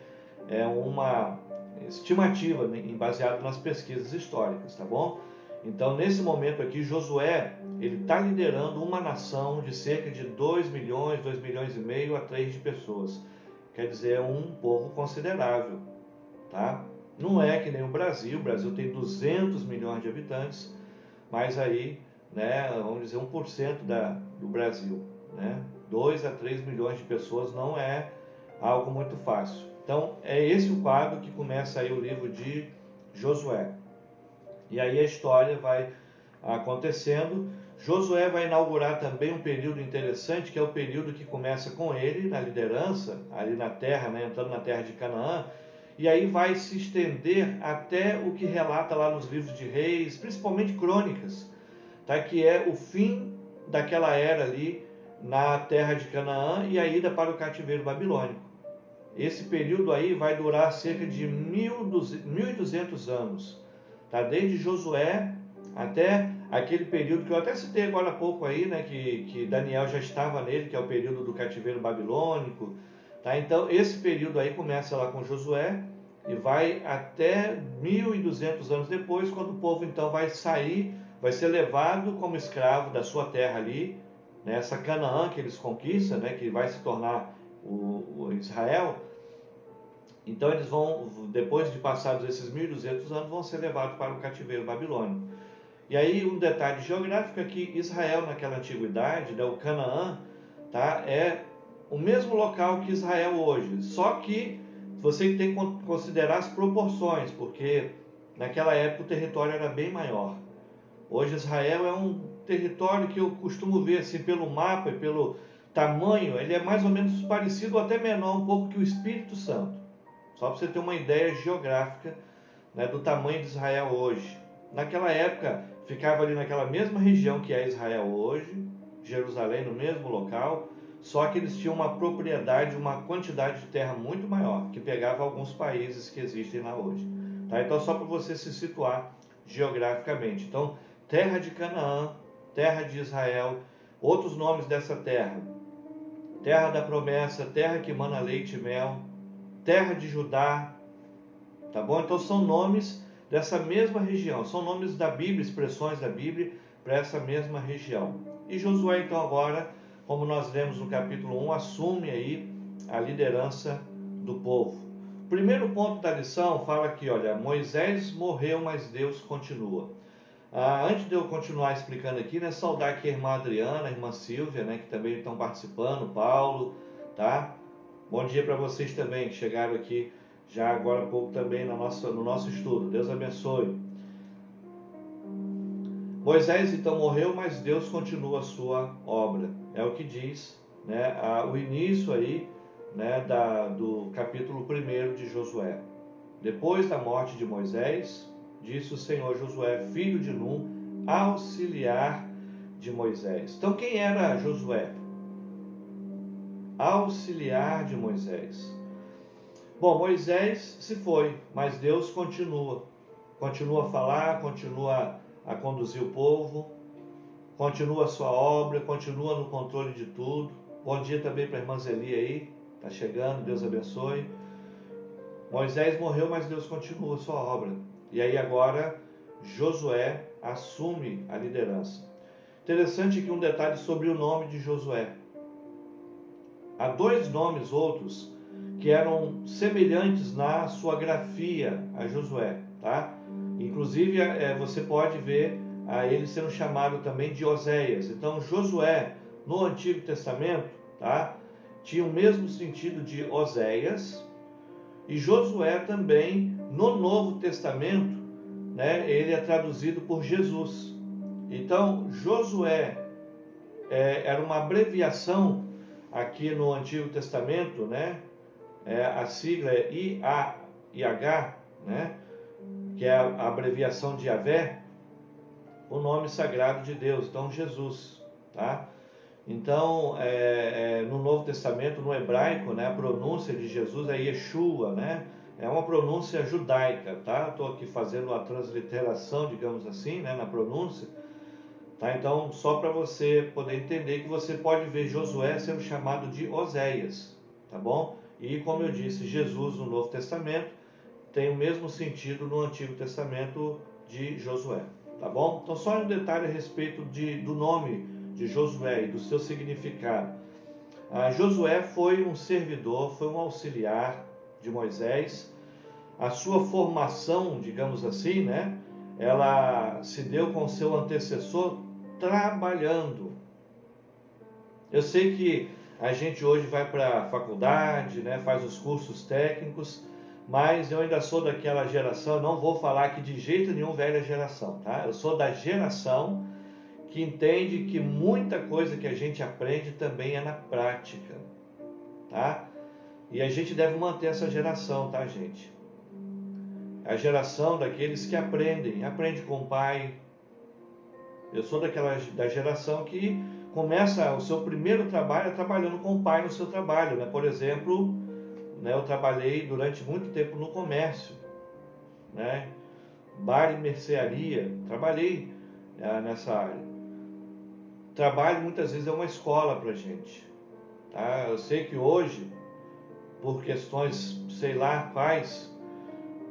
é uma estimativa, né, baseada nas pesquisas históricas, tá bom? Então, nesse momento aqui, Josué, ele está liderando uma nação de cerca de 2 milhões, 2 milhões e meio a 3 de pessoas. Quer dizer, um povo considerável, tá? Não é que nem o Brasil tem 200 milhões de habitantes, mas aí, né, vamos dizer, 1% do Brasil, né? 2 a 3 milhões de pessoas não é algo muito fácil. Então, é esse o quadro que começa aí o livro de Josué. E aí a história vai acontecendo. Josué vai inaugurar também um período interessante, que é o período que começa com ele na liderança, ali na terra, né, entrando na terra de Canaã, e aí vai se estender até o que relata lá nos livros de Reis, principalmente Crônicas, tá, que é o fim daquela era ali na terra de Canaã e a ida para o cativeiro babilônico. Esse período aí vai durar cerca de 1.200 anos, tá? Desde Josué até aquele período que eu até citei agora há pouco aí, né, que Daniel já estava nele, que é o período do cativeiro babilônico, Tá? Então, esse período aí começa lá com Josué e vai até 1.200 anos depois, quando o povo então vai sair, vai ser levado como escravo da sua terra ali, né? Essa Canaã que eles conquistam, né? Que vai se tornar o Israel. Então eles vão, depois de passados esses 1.200 anos, vão ser levados para o cativeiro babilônico. E aí um detalhe geográfico é que Israel naquela antiguidade, né, o Canaã, tá, é o mesmo local que Israel hoje, só que você tem que considerar as proporções, porque naquela época o território era bem maior. Hoje Israel é um território que eu costumo ver assim pelo mapa e pelo tamanho, ele é mais ou menos parecido ou até menor um pouco que o Espírito Santo. Só para você ter uma ideia geográfica, né, do tamanho de Israel hoje. Naquela época ficava ali naquela mesma região que é Israel hoje, Jerusalém no mesmo local, só que eles tinham uma propriedade, uma quantidade de terra muito maior, que pegava alguns países que existem lá hoje. Tá? Então só para você se situar geograficamente. Então, terra de Canaã, terra de Israel, outros nomes dessa terra: terra da promessa, terra que emana leite e mel, terra de Judá, tá bom? Então são nomes dessa mesma região, são nomes da Bíblia, expressões da Bíblia para essa mesma região. E Josué então agora, como nós lemos no capítulo 1, assume aí a liderança do povo. O primeiro ponto da lição fala aqui, olha, Moisés morreu, mas Deus continua. Antes de eu continuar explicando aqui, né, saudar aqui a irmã Adriana, a irmã Silvia, né, que também estão participando, Paulo, tá? Bom dia para vocês também que chegaram aqui já agora há pouco também no nosso estudo. Deus abençoe. Moisés então morreu, mas Deus continua a sua obra. É o que diz, né, o início aí, né, do capítulo 1 de Josué. Depois da morte de Moisés, disse o Senhor Josué, filho de Num, auxiliar de Moisés. Então quem era Josué? Auxiliar de Moisés. Bom, Moisés se foi, mas Deus continua a falar, continua a conduzir o povo, continua a sua obra, continua no controle de tudo. Bom dia também para a irmã Zeli aí, está chegando, Deus abençoe. Moisés morreu, mas Deus continua a sua obra. E aí agora Josué assume a liderança. Interessante aqui um detalhe sobre o nome de Josué. Há dois nomes outros que eram semelhantes na sua grafia a Josué, tá? Inclusive você pode ver ele sendo chamado também de Oséias. Então Josué no Antigo Testamento, tá, tinha o mesmo sentido de Oséias, e Josué também no Novo Testamento, né, ele é traduzido por Jesus. Então Josué era uma abreviação aqui no Antigo Testamento, né? A sigla é IAH, né? Que é a abreviação de Yahvé, o nome sagrado de Deus, então Jesus, tá? Então, no Novo Testamento, no hebraico, né, a pronúncia de Jesus é Yeshua, né? É uma pronúncia judaica, tá? Estou aqui fazendo a transliteração, digamos assim, né, na pronúncia, tá? Então, só para você poder entender que você pode ver Josué sendo chamado de Oséias, tá bom? E como eu disse, Jesus no Novo Testamento tem o mesmo sentido no Antigo Testamento de Josué, tá bom? Então só um detalhe a respeito do nome de Josué e do seu significado. Josué foi um servidor, foi um auxiliar de Moisés. A sua formação, digamos assim, né, ela se deu com seu antecessor trabalhando. Eu sei que a gente hoje vai para a faculdade, né, faz os cursos técnicos, mas eu ainda sou daquela geração, não vou falar aqui de jeito nenhum velha geração, tá? Eu sou da geração que entende que muita coisa que a gente aprende também é na prática, tá? E a gente deve manter essa geração, tá, gente? A geração daqueles que aprende com o pai. Eu sou da geração que começa o seu primeiro trabalho trabalhando com o pai no seu trabalho, né? Por exemplo, né, eu trabalhei durante muito tempo no comércio, né? Bar e mercearia, trabalhei nessa área. Trabalho muitas vezes é uma escola para a gente, tá? Eu sei que hoje por questões, sei lá quais,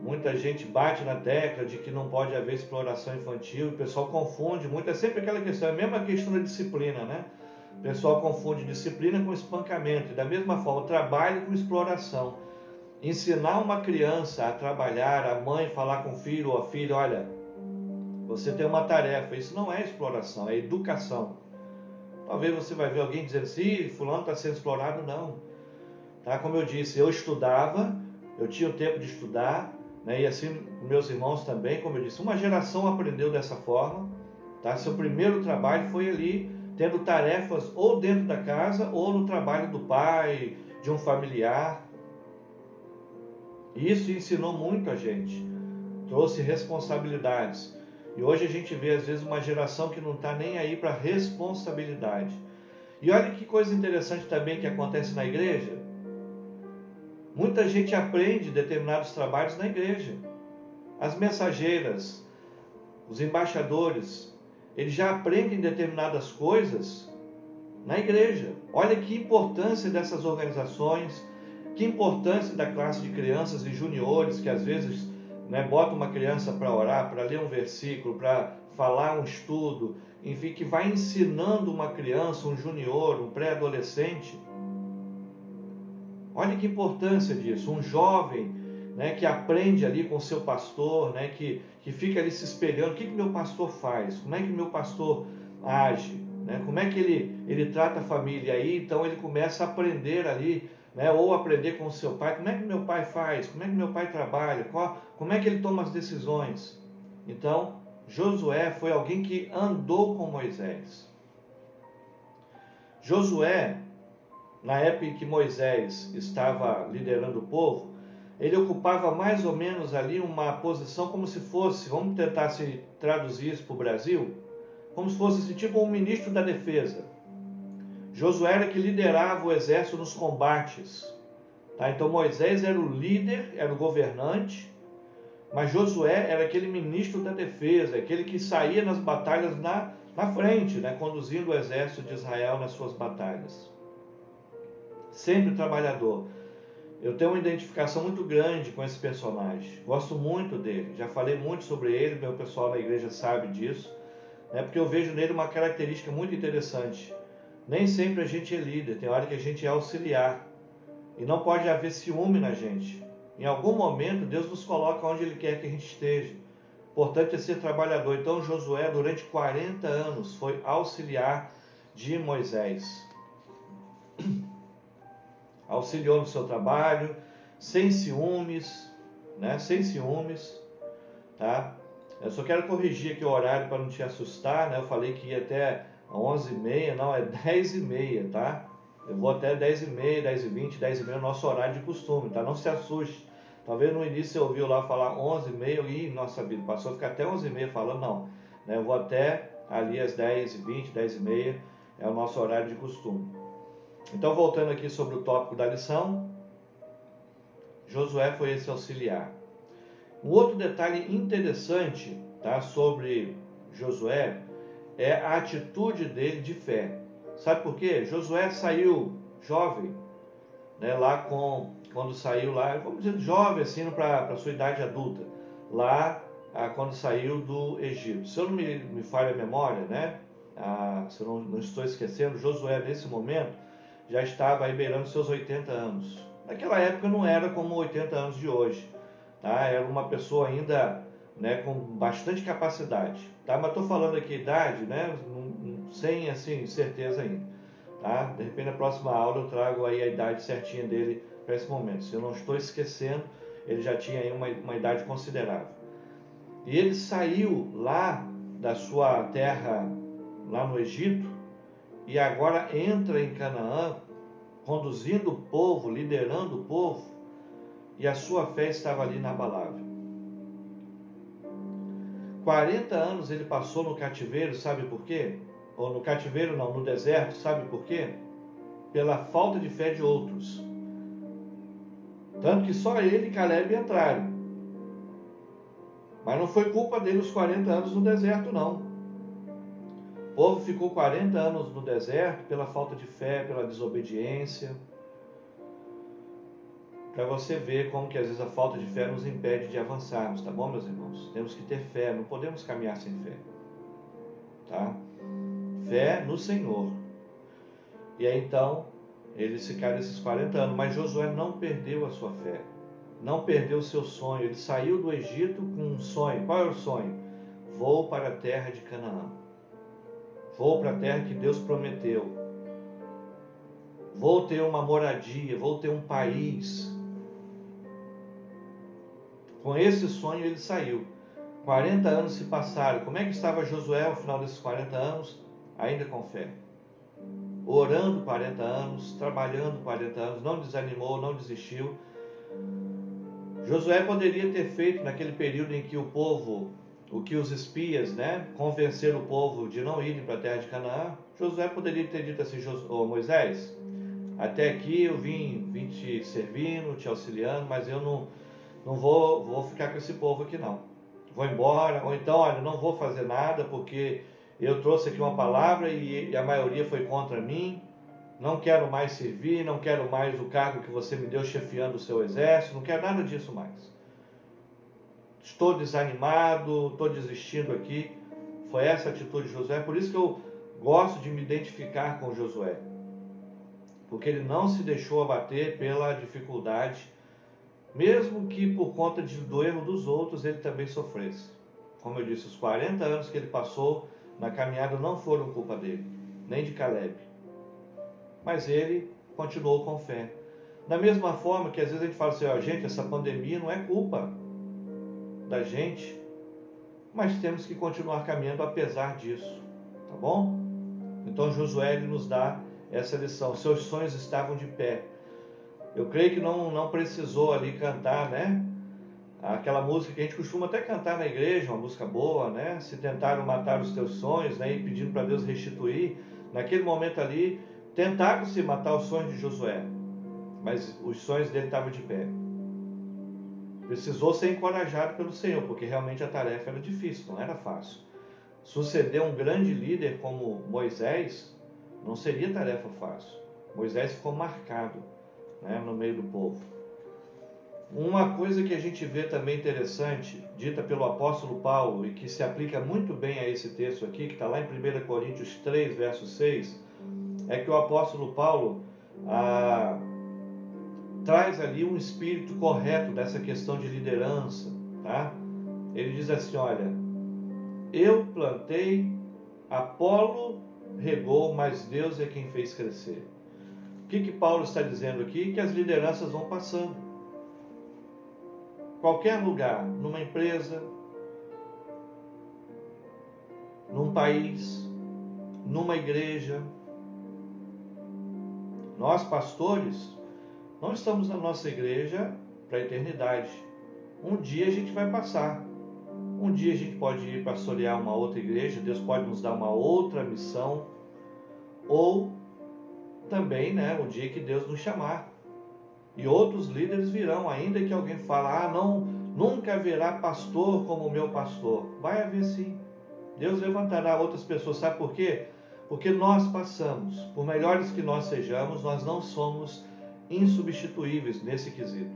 muita gente bate na tecla de que não pode haver exploração infantil, o pessoal confunde muito, é sempre aquela questão, é a mesma questão da disciplina, né? O pessoal confunde disciplina com espancamento, e da mesma forma, trabalho com exploração. Ensinar uma criança a trabalhar, a mãe falar com o filho ou a filha, olha, você tem uma tarefa, isso não é exploração, é educação. Talvez você vai ver alguém dizendo assim, fulano está sendo explorado, não. Tá? Como eu disse, eu estudava, eu tinha o tempo de estudar, né? E assim meus irmãos também, como eu disse, uma geração aprendeu dessa forma. Tá? Seu primeiro trabalho foi ali, tendo tarefas ou dentro da casa ou no trabalho do pai, de um familiar. E isso ensinou muito a gente, trouxe responsabilidades. E hoje a gente vê às vezes uma geração que não está nem aí para responsabilidade. E olha que coisa interessante também que acontece na igreja. Muita gente aprende determinados trabalhos na igreja. As mensageiras, os embaixadores, eles já aprendem determinadas coisas na igreja. Olha que importância dessas organizações, que importância da classe de crianças e juniores, que às vezes, né, bota uma criança para orar, para ler um versículo, para falar um estudo, enfim, que vai ensinando uma criança, um junior, um pré-adolescente. Olha que importância disso, um jovem, né, que aprende ali com o seu pastor, né, que fica ali se espelhando, o que meu pastor faz, como é que meu pastor age, né, como é que ele trata a família, e aí então ele começa a aprender ali, né, ou aprender com o seu pai, como é que meu pai faz, como é que meu pai trabalha, como é que ele toma as decisões. Então, Josué foi alguém que andou com Moisés. Josué, na época em que Moisés estava liderando o povo, ele ocupava mais ou menos ali uma posição como se fosse, vamos tentar se traduzir isso para o Brasil, como se fosse tipo um ministro da defesa. Josué era que liderava o exército nos combates. Tá? Então Moisés era o líder, era o governante, mas Josué era aquele ministro da defesa, aquele que saía nas batalhas na frente, né? Conduzindo o exército de Israel nas suas batalhas. Sempre trabalhador. Eu tenho uma identificação muito grande com esse personagem. Gosto muito dele. Já falei muito sobre ele, meu pessoal na igreja sabe disso. Né? Porque eu vejo nele uma característica muito interessante. Nem sempre a gente é líder, tem hora que a gente é auxiliar. E não pode haver ciúme na gente. Em algum momento Deus nos coloca onde Ele quer que a gente esteja. Importante é ser trabalhador. Então Josué durante 40 anos foi auxiliar de Moisés. Auxiliou no seu trabalho, sem ciúmes, né? Sem ciúmes, tá? Eu só quero corrigir aqui o horário para não te assustar, né? Eu falei que ia até 11h30, não, é 10h30, tá? Eu vou até 10h30, 10h20, 10h30, o nosso horário de costume, tá? Não se assuste. Talvez no início você ouviu lá falar 11h30, e nossa vida, passou a ficar até 11h30 falando, não. Né? Eu vou até ali às 10h20, 10h30, é o nosso horário de costume. Então, voltando aqui sobre o tópico da lição, Josué foi esse auxiliar. Um outro detalhe interessante, tá, sobre Josué é a atitude dele de fé. Sabe por quê? Josué saiu jovem, né, quando saiu lá, vamos dizer jovem assim para a sua idade adulta, lá quando saiu do Egito. Se eu não me falha a memória, né, se eu não estou esquecendo, Josué nesse momento já estava aí beirando seus 80 anos. Naquela época não era como 80 anos de hoje, tá? Era uma pessoa ainda, né, com bastante capacidade, tá? Mas estou falando aqui idade, né, sem assim certeza ainda, tá? De repente na próxima aula eu trago aí a idade certinha dele para esse momento. Se eu não estou esquecendo, ele já tinha aí uma idade considerável. E ele saiu lá da sua terra, lá no Egito, e agora entra em Canaã, conduzindo o povo, liderando o povo, e a sua fé estava ali inabalável. 40 anos ele passou no cativeiro, sabe por quê? Ou no cativeiro não, no deserto, sabe por quê? Pela falta de fé de outros. Tanto que só ele e Caleb entraram. Mas não foi culpa dele os 40 anos no deserto, não. O povo ficou 40 anos no deserto pela falta de fé, pela desobediência. para você ver como que às vezes a falta de fé nos impede de avançarmos, tá bom, meus irmãos? Temos que ter fé, não podemos caminhar sem fé, tá? Fé no Senhor. E aí então, eles ficaram esses 40 anos, mas Josué não perdeu a sua fé, não perdeu o seu sonho. Ele saiu do Egito com um sonho. Qual era o sonho? Vou para a terra de Canaã, vou para a terra que Deus prometeu, vou ter uma moradia, vou ter um país. Com esse sonho ele saiu. 40 anos se passaram. Como é que estava Josué ao final desses 40 anos? Ainda com fé. Orando 40 anos, trabalhando 40 anos, não desanimou, não desistiu. Josué poderia ter feito naquele período em que o povo, o que os espias, convenceram o povo de não irem para a terra de Canaã. Josué poderia ter dito assim: Moisés, até aqui eu vim te servindo, te auxiliando, mas eu não vou ficar com esse povo aqui não. Vou embora, ou então, olha, não vou fazer nada porque eu trouxe aqui uma palavra e a maioria foi contra mim. Não quero mais servir, não quero mais o cargo que você me deu chefiando o seu exército, não quero nada disso mais. Estou desanimado, estou desistindo aqui. Foi essa a atitude de Josué, por isso que eu gosto de me identificar com Josué. Porque ele não se deixou abater pela dificuldade, mesmo que por conta do erro dos outros ele também sofresse. Como eu disse, os 40 anos que ele passou na caminhada não foram culpa dele, nem de Caleb. Mas ele continuou com fé. Da mesma forma que às vezes a gente fala assim: gente, essa pandemia não é culpa da gente, mas temos que continuar caminhando apesar disso, tá bom? Então Josué ele nos dá essa lição. Seus sonhos estavam de pé. Eu creio que não precisou ali cantar, aquela música que a gente costuma até cantar na igreja, uma música boa, Se tentaram matar os teus sonhos, e pedindo para Deus restituir. Naquele momento ali, tentaram-se matar os sonhos de Josué, mas os sonhos dele estavam de pé. Precisou ser encorajado pelo Senhor, porque realmente a tarefa era difícil, não era fácil. Suceder um grande líder como Moisés não seria tarefa fácil. Moisés ficou marcado, no meio do povo. Uma coisa que a gente vê também interessante, dita pelo apóstolo Paulo, e que se aplica muito bem a esse texto aqui, que está lá em 1 Coríntios 3, verso 6, é que o apóstolo Paulo traz ali um espírito correto dessa questão de liderança, tá? Ele diz assim: olha, eu plantei, Apolo regou, mas Deus é quem fez crescer. O que Paulo está dizendo aqui? Que as lideranças vão passando. Qualquer lugar, numa empresa, num país, numa igreja. Nós, pastores, não estamos na nossa igreja para a eternidade. Um dia a gente vai passar. Um dia a gente pode ir pastorear uma outra igreja, Deus pode nos dar uma outra missão. Ou também, o dia que Deus nos chamar. E outros líderes virão, ainda que alguém fale: não, nunca haverá pastor como o meu pastor. Vai haver sim. Deus levantará outras pessoas. Sabe por quê? Porque nós passamos. Por melhores que nós sejamos, nós não somos insubstituíveis nesse quesito.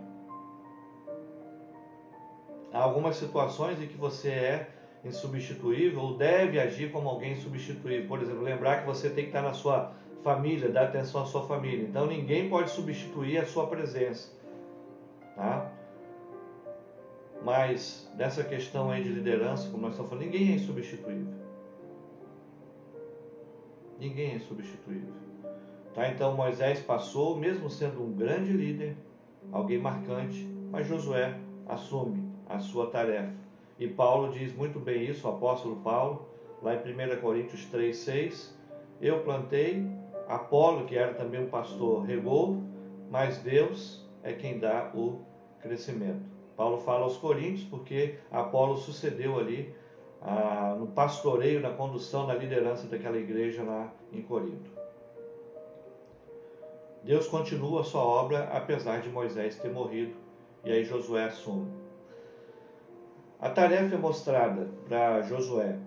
Há algumas situações em que você é insubstituível ou deve agir como alguém insubstituível. Por exemplo, lembrar que você tem que estar na sua família, dar atenção à sua família. Então ninguém pode substituir a sua presença, tá? Mas nessa questão aí de liderança, como nós estamos falando, ninguém é insubstituível. Ninguém é insubstituível, tá? Então Moisés passou, mesmo sendo um grande líder, alguém marcante, mas Josué assume a sua tarefa. E Paulo diz muito bem isso, o apóstolo Paulo, lá em 1 Coríntios 3, 6, eu plantei, Apolo, que era também um pastor, regou, mas Deus é quem dá o crescimento. Paulo fala aos Coríntios porque Apolo sucedeu ali no pastoreio, na condução, na liderança daquela igreja lá em Corinto. Deus continua a sua obra apesar de Moisés ter morrido, e aí Josué assume. A tarefa é mostrada para Josué,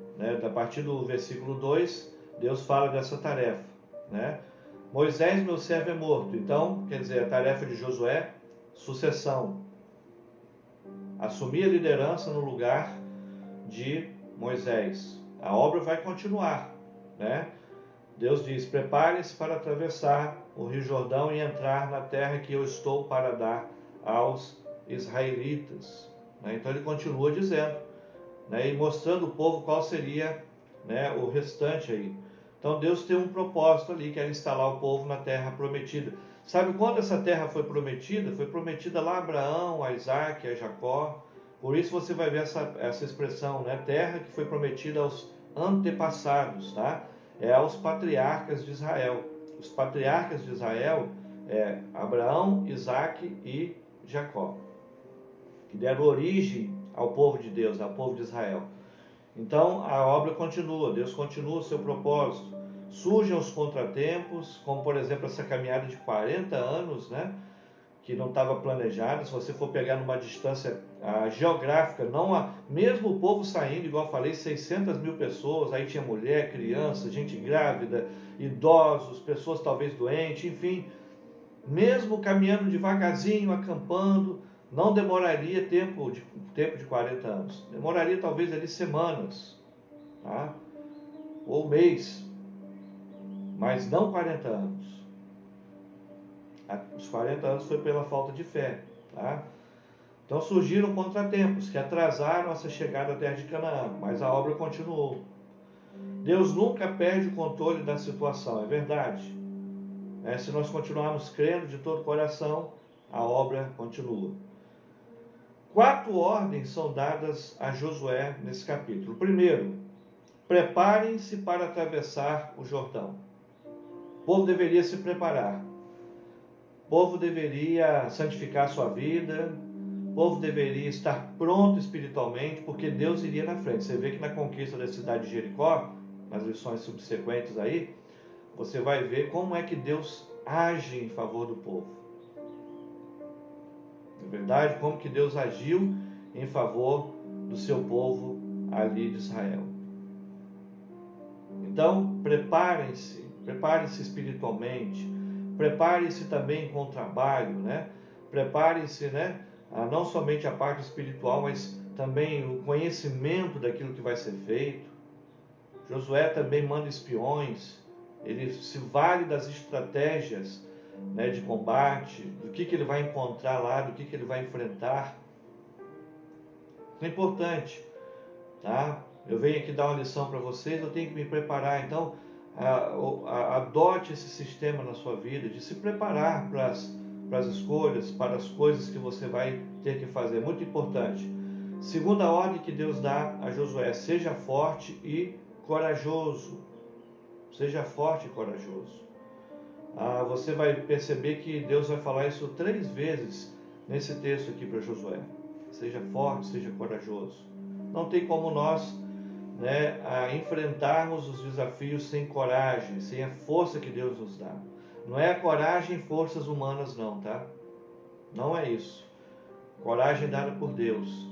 a partir do versículo 2, Deus fala dessa tarefa. Moisés, meu servo, é morto. Então, quer dizer, a tarefa de Josué sucessão, assumir a liderança no lugar de Moisés. A obra vai continuar, né? Deus diz: preparem-se para atravessar o Rio Jordão e entrar na terra que eu estou para dar aos israelitas. Então ele continua dizendo, né, e mostrando o povo qual seria, né, o restante aí. Então Deus tem um propósito ali, que era instalar o povo na terra prometida. Sabe quando essa terra foi prometida? Foi prometida lá a Abraão, a Isaac, a Jacó. Por isso você vai ver essa expressão, né, terra que foi prometida aos antepassados, tá? É aos patriarcas de Israel. Os patriarcas de Israel é Abraão, Isaac e Jacó, que deram origem ao povo de Deus, ao povo de Israel. Então a obra continua, Deus continua o seu propósito. Surgem os contratempos, como por exemplo essa caminhada de 40 anos, né, que não estava planejada. Se você for pegar numa distância geográfica, mesmo o povo saindo, igual eu falei, 600 mil pessoas, aí tinha mulher, criança, gente grávida, idosos, pessoas talvez doentes, enfim, mesmo caminhando devagarzinho, acampando, não demoraria tempo de 40 anos, demoraria talvez ali semanas, tá? Ou mês, mas não 40 anos. Os 40 anos foi pela falta de fé, tá? Então surgiram contratempos que atrasaram essa chegada à terra de Canaã, mas a obra continuou. Deus nunca perde o controle da situação, é verdade. Se nós continuarmos crendo de todo o coração, a obra continua. 4 ordens são dadas a Josué nesse capítulo. Primeiro, preparem-se para atravessar o Jordão. O povo deveria se preparar. O povo deveria santificar sua vida. O povo deveria estar pronto espiritualmente, porque Deus iria na frente. Você vê que na conquista da cidade de Jericó, nas lições subsequentes aí, você vai ver como é que Deus age em favor do povo. Na verdade, como que Deus agiu em favor do seu povo ali de Israel. Então, prepare-se espiritualmente, prepare-se também com o trabalho, né? Prepare-se, né? Não somente a parte espiritual, mas também o conhecimento daquilo que vai ser feito. Josué também manda espiões, ele se vale das estratégias, né, de combate, do que ele vai encontrar lá, do que ele vai enfrentar. É importante, tá? Eu venho aqui dar uma lição para vocês, eu tenho que me preparar. Então, adote esse sistema na sua vida, de se preparar para as escolhas, para as coisas que você vai ter que fazer. Muito importante. Segunda ordem que Deus dá a Josué: seja forte e corajoso. Seja forte e corajoso. Você vai perceber que Deus vai falar isso 3 vezes nesse texto aqui para Josué. Seja forte, seja corajoso. Não tem como nós, né, enfrentarmos os desafios sem coragem, sem a força que Deus nos dá. Não é a coragem e forças humanas não, tá? Não é isso. Coragem dada por Deus.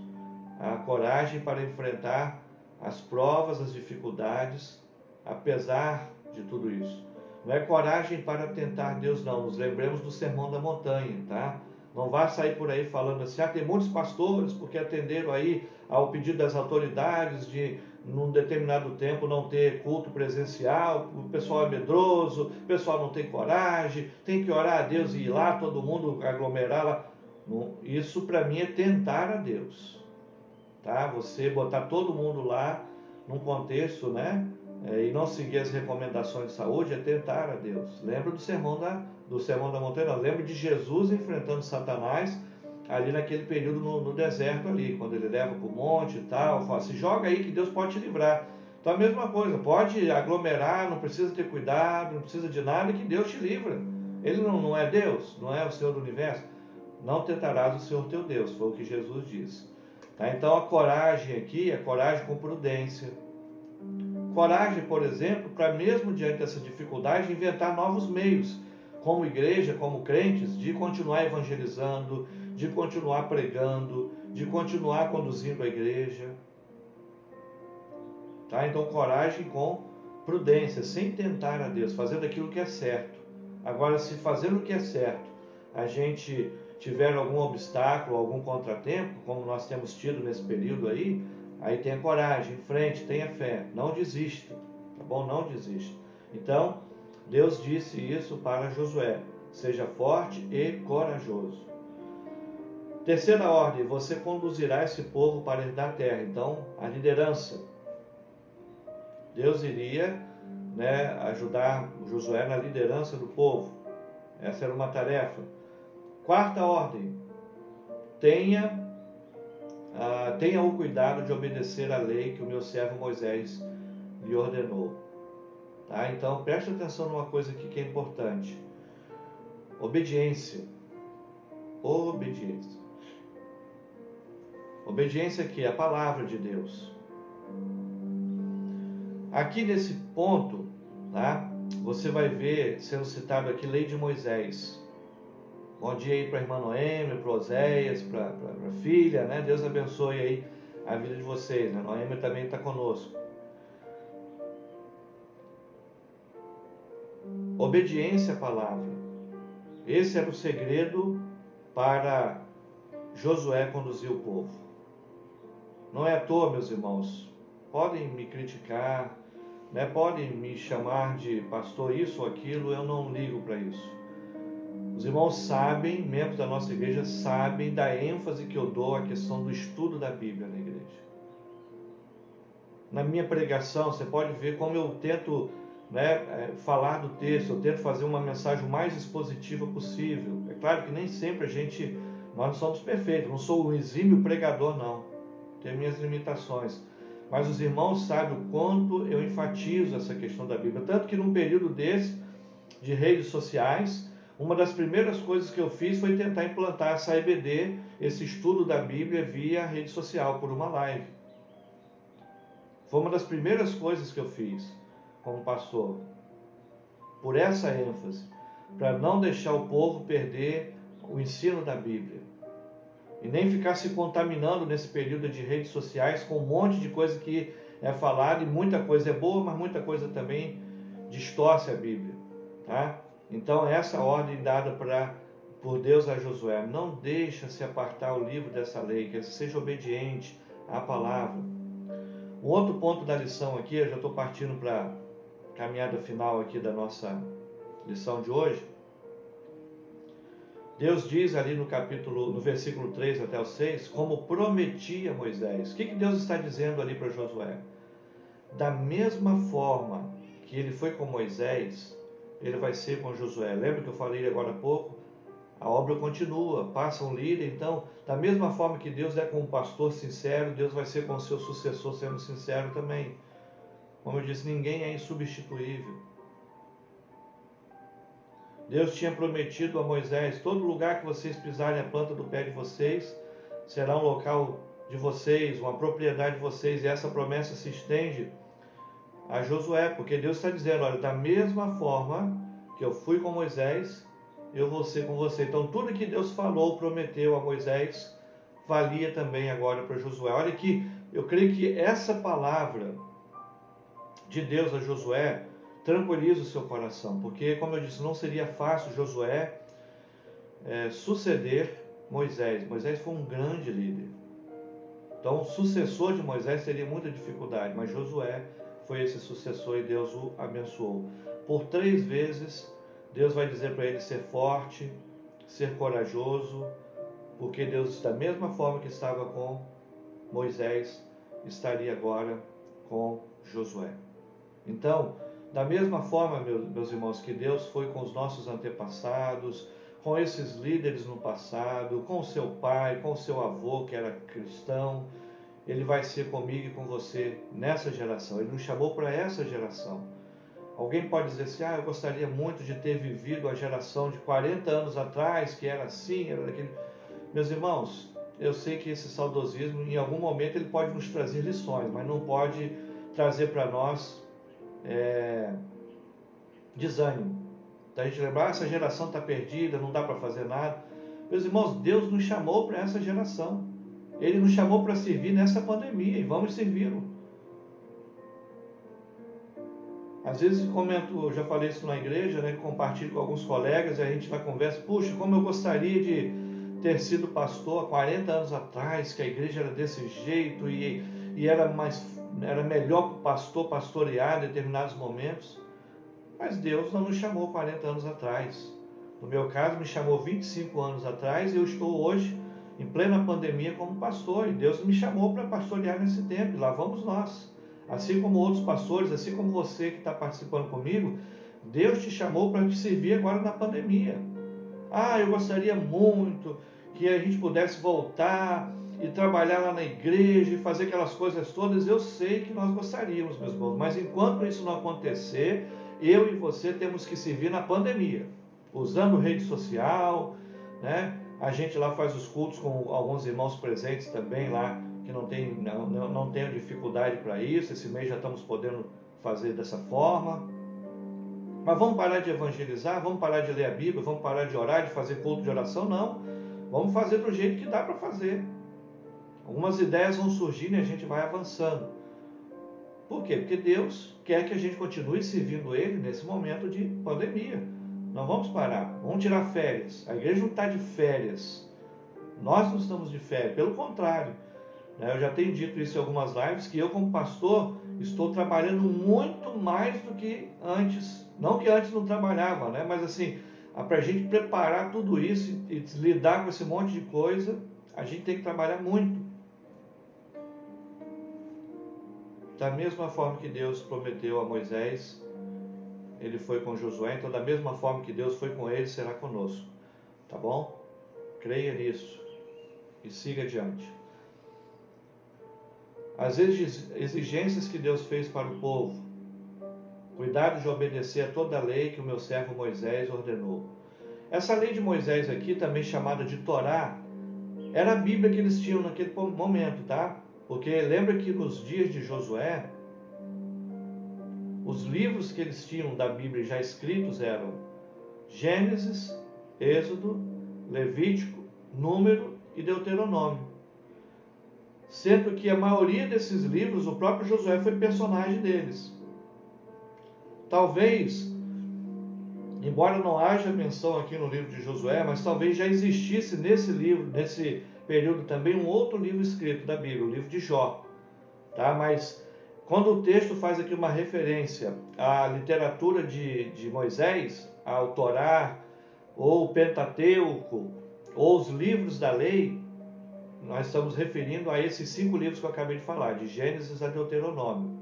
A coragem para enfrentar as provas, as dificuldades, apesar de tudo isso. Não é coragem para tentar Deus não. Nos lembremos do Sermão da Montanha, tá? Não vá sair por aí falando assim: tem muitos pastores porque atenderam aí ao pedido das autoridades de, num determinado tempo, não ter culto presencial, o pessoal é medroso, o pessoal não tem coragem, tem que orar a Deus e ir lá, todo mundo aglomerar lá. Isso para mim é tentar a Deus, tá? Você botar todo mundo lá num contexto, né, e não seguir as recomendações de saúde é tentar a Deus. Lembra do sermão da montanha? Não. Lembra de Jesus enfrentando Satanás ali naquele período no deserto ali, quando ele leva para o monte e tal, fala: se joga aí que Deus pode te livrar. Então a mesma coisa, pode aglomerar, não precisa ter cuidado, não precisa de nada, que Deus te livra. Ele não é Deus, não é o Senhor do universo. Não tentarás o Senhor teu Deus, foi o que Jesus disse. Tá? Então a coragem aqui é coragem com prudência. Coragem, por exemplo, para mesmo diante dessa dificuldade, inventar novos meios, como igreja, como crentes, de continuar evangelizando, de continuar pregando, de continuar conduzindo a igreja. Tá? Então, coragem com prudência, sem tentar a Deus, fazendo aquilo que é certo. Agora, se fazendo o que é certo, a gente tiver algum obstáculo, algum contratempo, como nós temos tido nesse período aí tenha coragem, em frente, tenha fé, não desista, tá bom? Não desista. Então, Deus disse isso para Josué: seja forte e corajoso. Terceira ordem: você conduzirá esse povo para herdar a terra. Então, a liderança. Deus iria, ajudar Josué na liderança do povo. Essa era uma tarefa. Quarta ordem: tenha o cuidado de obedecer à lei que o meu servo Moisés lhe ordenou. Tá? Então, preste atenção numa coisa aqui que é importante. Obediência. Obediência. Obediência aqui é a palavra de Deus. Aqui nesse ponto, tá? Você vai ver sendo citado aqui lei de Moisés. Bom dia aí para a irmã Noemi, para Oséias, para a filha, né? Deus abençoe aí a vida de vocês, né? Noemi também está conosco. Obediência à palavra. Esse era o segredo para Josué conduzir o povo. Não é à toa, meus irmãos. Podem me criticar, né? Podem me chamar de pastor isso ou aquilo, eu não ligo para isso. Os irmãos sabem, membros da nossa igreja sabem da ênfase que eu dou à questão do estudo da Bíblia na igreja. Na minha pregação, você pode ver como eu tento falar do texto, eu tento fazer uma mensagem o mais expositiva possível. É claro que nem sempre nós não somos perfeitos, não sou um exímio pregador não, tenho minhas limitações, mas os irmãos sabem o quanto eu enfatizo essa questão da Bíblia, tanto que num período desse, de redes sociais, uma das primeiras coisas que eu fiz foi tentar implantar essa EBD, esse estudo da Bíblia via rede social, por uma live. Foi uma das primeiras coisas que eu fiz como pastor, por essa ênfase, para não deixar o povo perder o ensino da Bíblia e nem ficar se contaminando nesse período de redes sociais com um monte de coisa que é falada, e muita coisa é boa, mas muita coisa também distorce a Bíblia, tá? Então essa ordem dada por Deus a Josué: não deixa se apartar o livro dessa lei, que seja obediente à palavra. Um outro ponto da lição aqui, eu já estou partindo para a caminhada final aqui da nossa lição de hoje. Deus diz ali no versículo 3 até o 6, como prometia Moisés. O que Deus está dizendo ali para Josué? Da mesma forma que ele foi com Moisés, ele vai ser com Josué. Lembra que eu falei agora há pouco? A obra continua, passa um líder. Então, da mesma forma que Deus é com um pastor sincero, Deus vai ser com o seu sucessor sendo sincero também. Como eu disse, ninguém é insubstituível. Deus tinha prometido a Moisés: todo lugar que vocês pisarem a planta do pé de vocês será um local de vocês, uma propriedade de vocês. E essa promessa se estende a Josué, porque Deus está dizendo: olha, da mesma forma que eu fui com Moisés, eu vou ser com você. Então tudo que Deus falou, prometeu a Moisés, valia também agora para Josué. Olha aqui, eu creio que essa palavra de Deus a Josué tranquiliza o seu coração, porque, como eu disse, não seria fácil Josué suceder Moisés. Moisés foi um grande líder, então o sucessor de Moisés teria muita dificuldade, mas Josué foi esse sucessor e Deus o abençoou. Por 3 vezes Deus vai dizer para ele ser forte, ser corajoso, porque Deus, da mesma forma que estava com Moisés, estaria agora com Josué. Então, da mesma forma, meus irmãos, que Deus foi com os nossos antepassados, com esses líderes no passado, com o seu pai, com o seu avô que era cristão, Ele vai ser comigo e com você nessa geração. Ele nos chamou para essa geração. Alguém pode dizer assim: eu gostaria muito de ter vivido a geração de 40 anos atrás, que era assim, era daquele... Meus irmãos, eu sei que esse saudosismo, em algum momento, ele pode nos trazer lições, mas não pode trazer para nós desânimo. Da gente lembrar: essa geração está perdida, não dá para fazer nada. Meus irmãos, Deus nos chamou para essa geração. Ele nos chamou para servir nessa pandemia, e vamos servi-lo. Às vezes eu já falei isso na igreja, compartilho com alguns colegas, e a gente na conversa: puxa, como eu gostaria de ter sido pastor há 40 anos atrás, que a igreja era desse jeito e era melhor para o pastor pastorear em determinados momentos. Mas Deus não nos chamou 40 anos atrás. No meu caso, me chamou 25 anos atrás e eu estou hoje, em plena pandemia, como pastor. E Deus me chamou para pastorear nesse tempo. E lá vamos nós. Assim como outros pastores, assim como você que está participando comigo, Deus te chamou para te servir agora na pandemia. Eu gostaria muito que a gente pudesse voltar e trabalhar lá na igreja e fazer aquelas coisas todas. Eu sei que nós gostaríamos, meus irmãos, mas enquanto isso não acontecer, eu e você temos que servir na pandemia, usando rede social, né? A gente lá faz os cultos com alguns irmãos presentes também lá, que não tem dificuldade para isso. Esse mês já estamos podendo fazer dessa forma. Mas vamos parar de evangelizar, vamos parar de ler a Bíblia, vamos parar de orar, de fazer culto de oração? Não. Vamos fazer do jeito que dá para fazer. Algumas ideias vão surgindo e a gente vai avançando. Por quê? Porque Deus quer que a gente continue servindo Ele nesse momento de pandemia. Não vamos parar, vamos tirar férias. A igreja não está de férias. Nós não estamos de férias, pelo contrário. Eu já tenho dito isso em algumas lives, que eu como pastor estou trabalhando muito mais do que antes. Não que antes não trabalhava, né? Mas assim, para a gente preparar tudo isso e lidar com esse monte de coisa, a gente tem que trabalhar muito. Da mesma forma que Deus prometeu a Moisés, Ele foi com Josué, então da mesma forma que Deus foi com ele, será conosco. Tá bom? Creia nisso e siga adiante. As exigências que Deus fez para o povo: cuidado de obedecer a toda a lei que o meu servo Moisés ordenou. Essa lei de Moisés aqui, também chamada de Torá, era a Bíblia que eles tinham naquele momento, tá? Porque lembra que nos dias de Josué, os livros que eles tinham da Bíblia já escritos eram Gênesis, Êxodo, Levítico, Número e Deuteronômio. Sendo que a maioria desses livros, o próprio Josué foi personagem deles. Talvez, embora não haja menção aqui no livro de Josué, mas talvez já existisse nesse livro, nesse período também, um outro livro escrito da Bíblia, o livro de Jó. Tá? Mas quando o texto faz aqui uma referência à literatura de Moisés, ao Torá, ou o Pentateuco, ou os livros da lei, nós estamos referindo a esses 5 livros que eu acabei de falar, de Gênesis a Deuteronômio.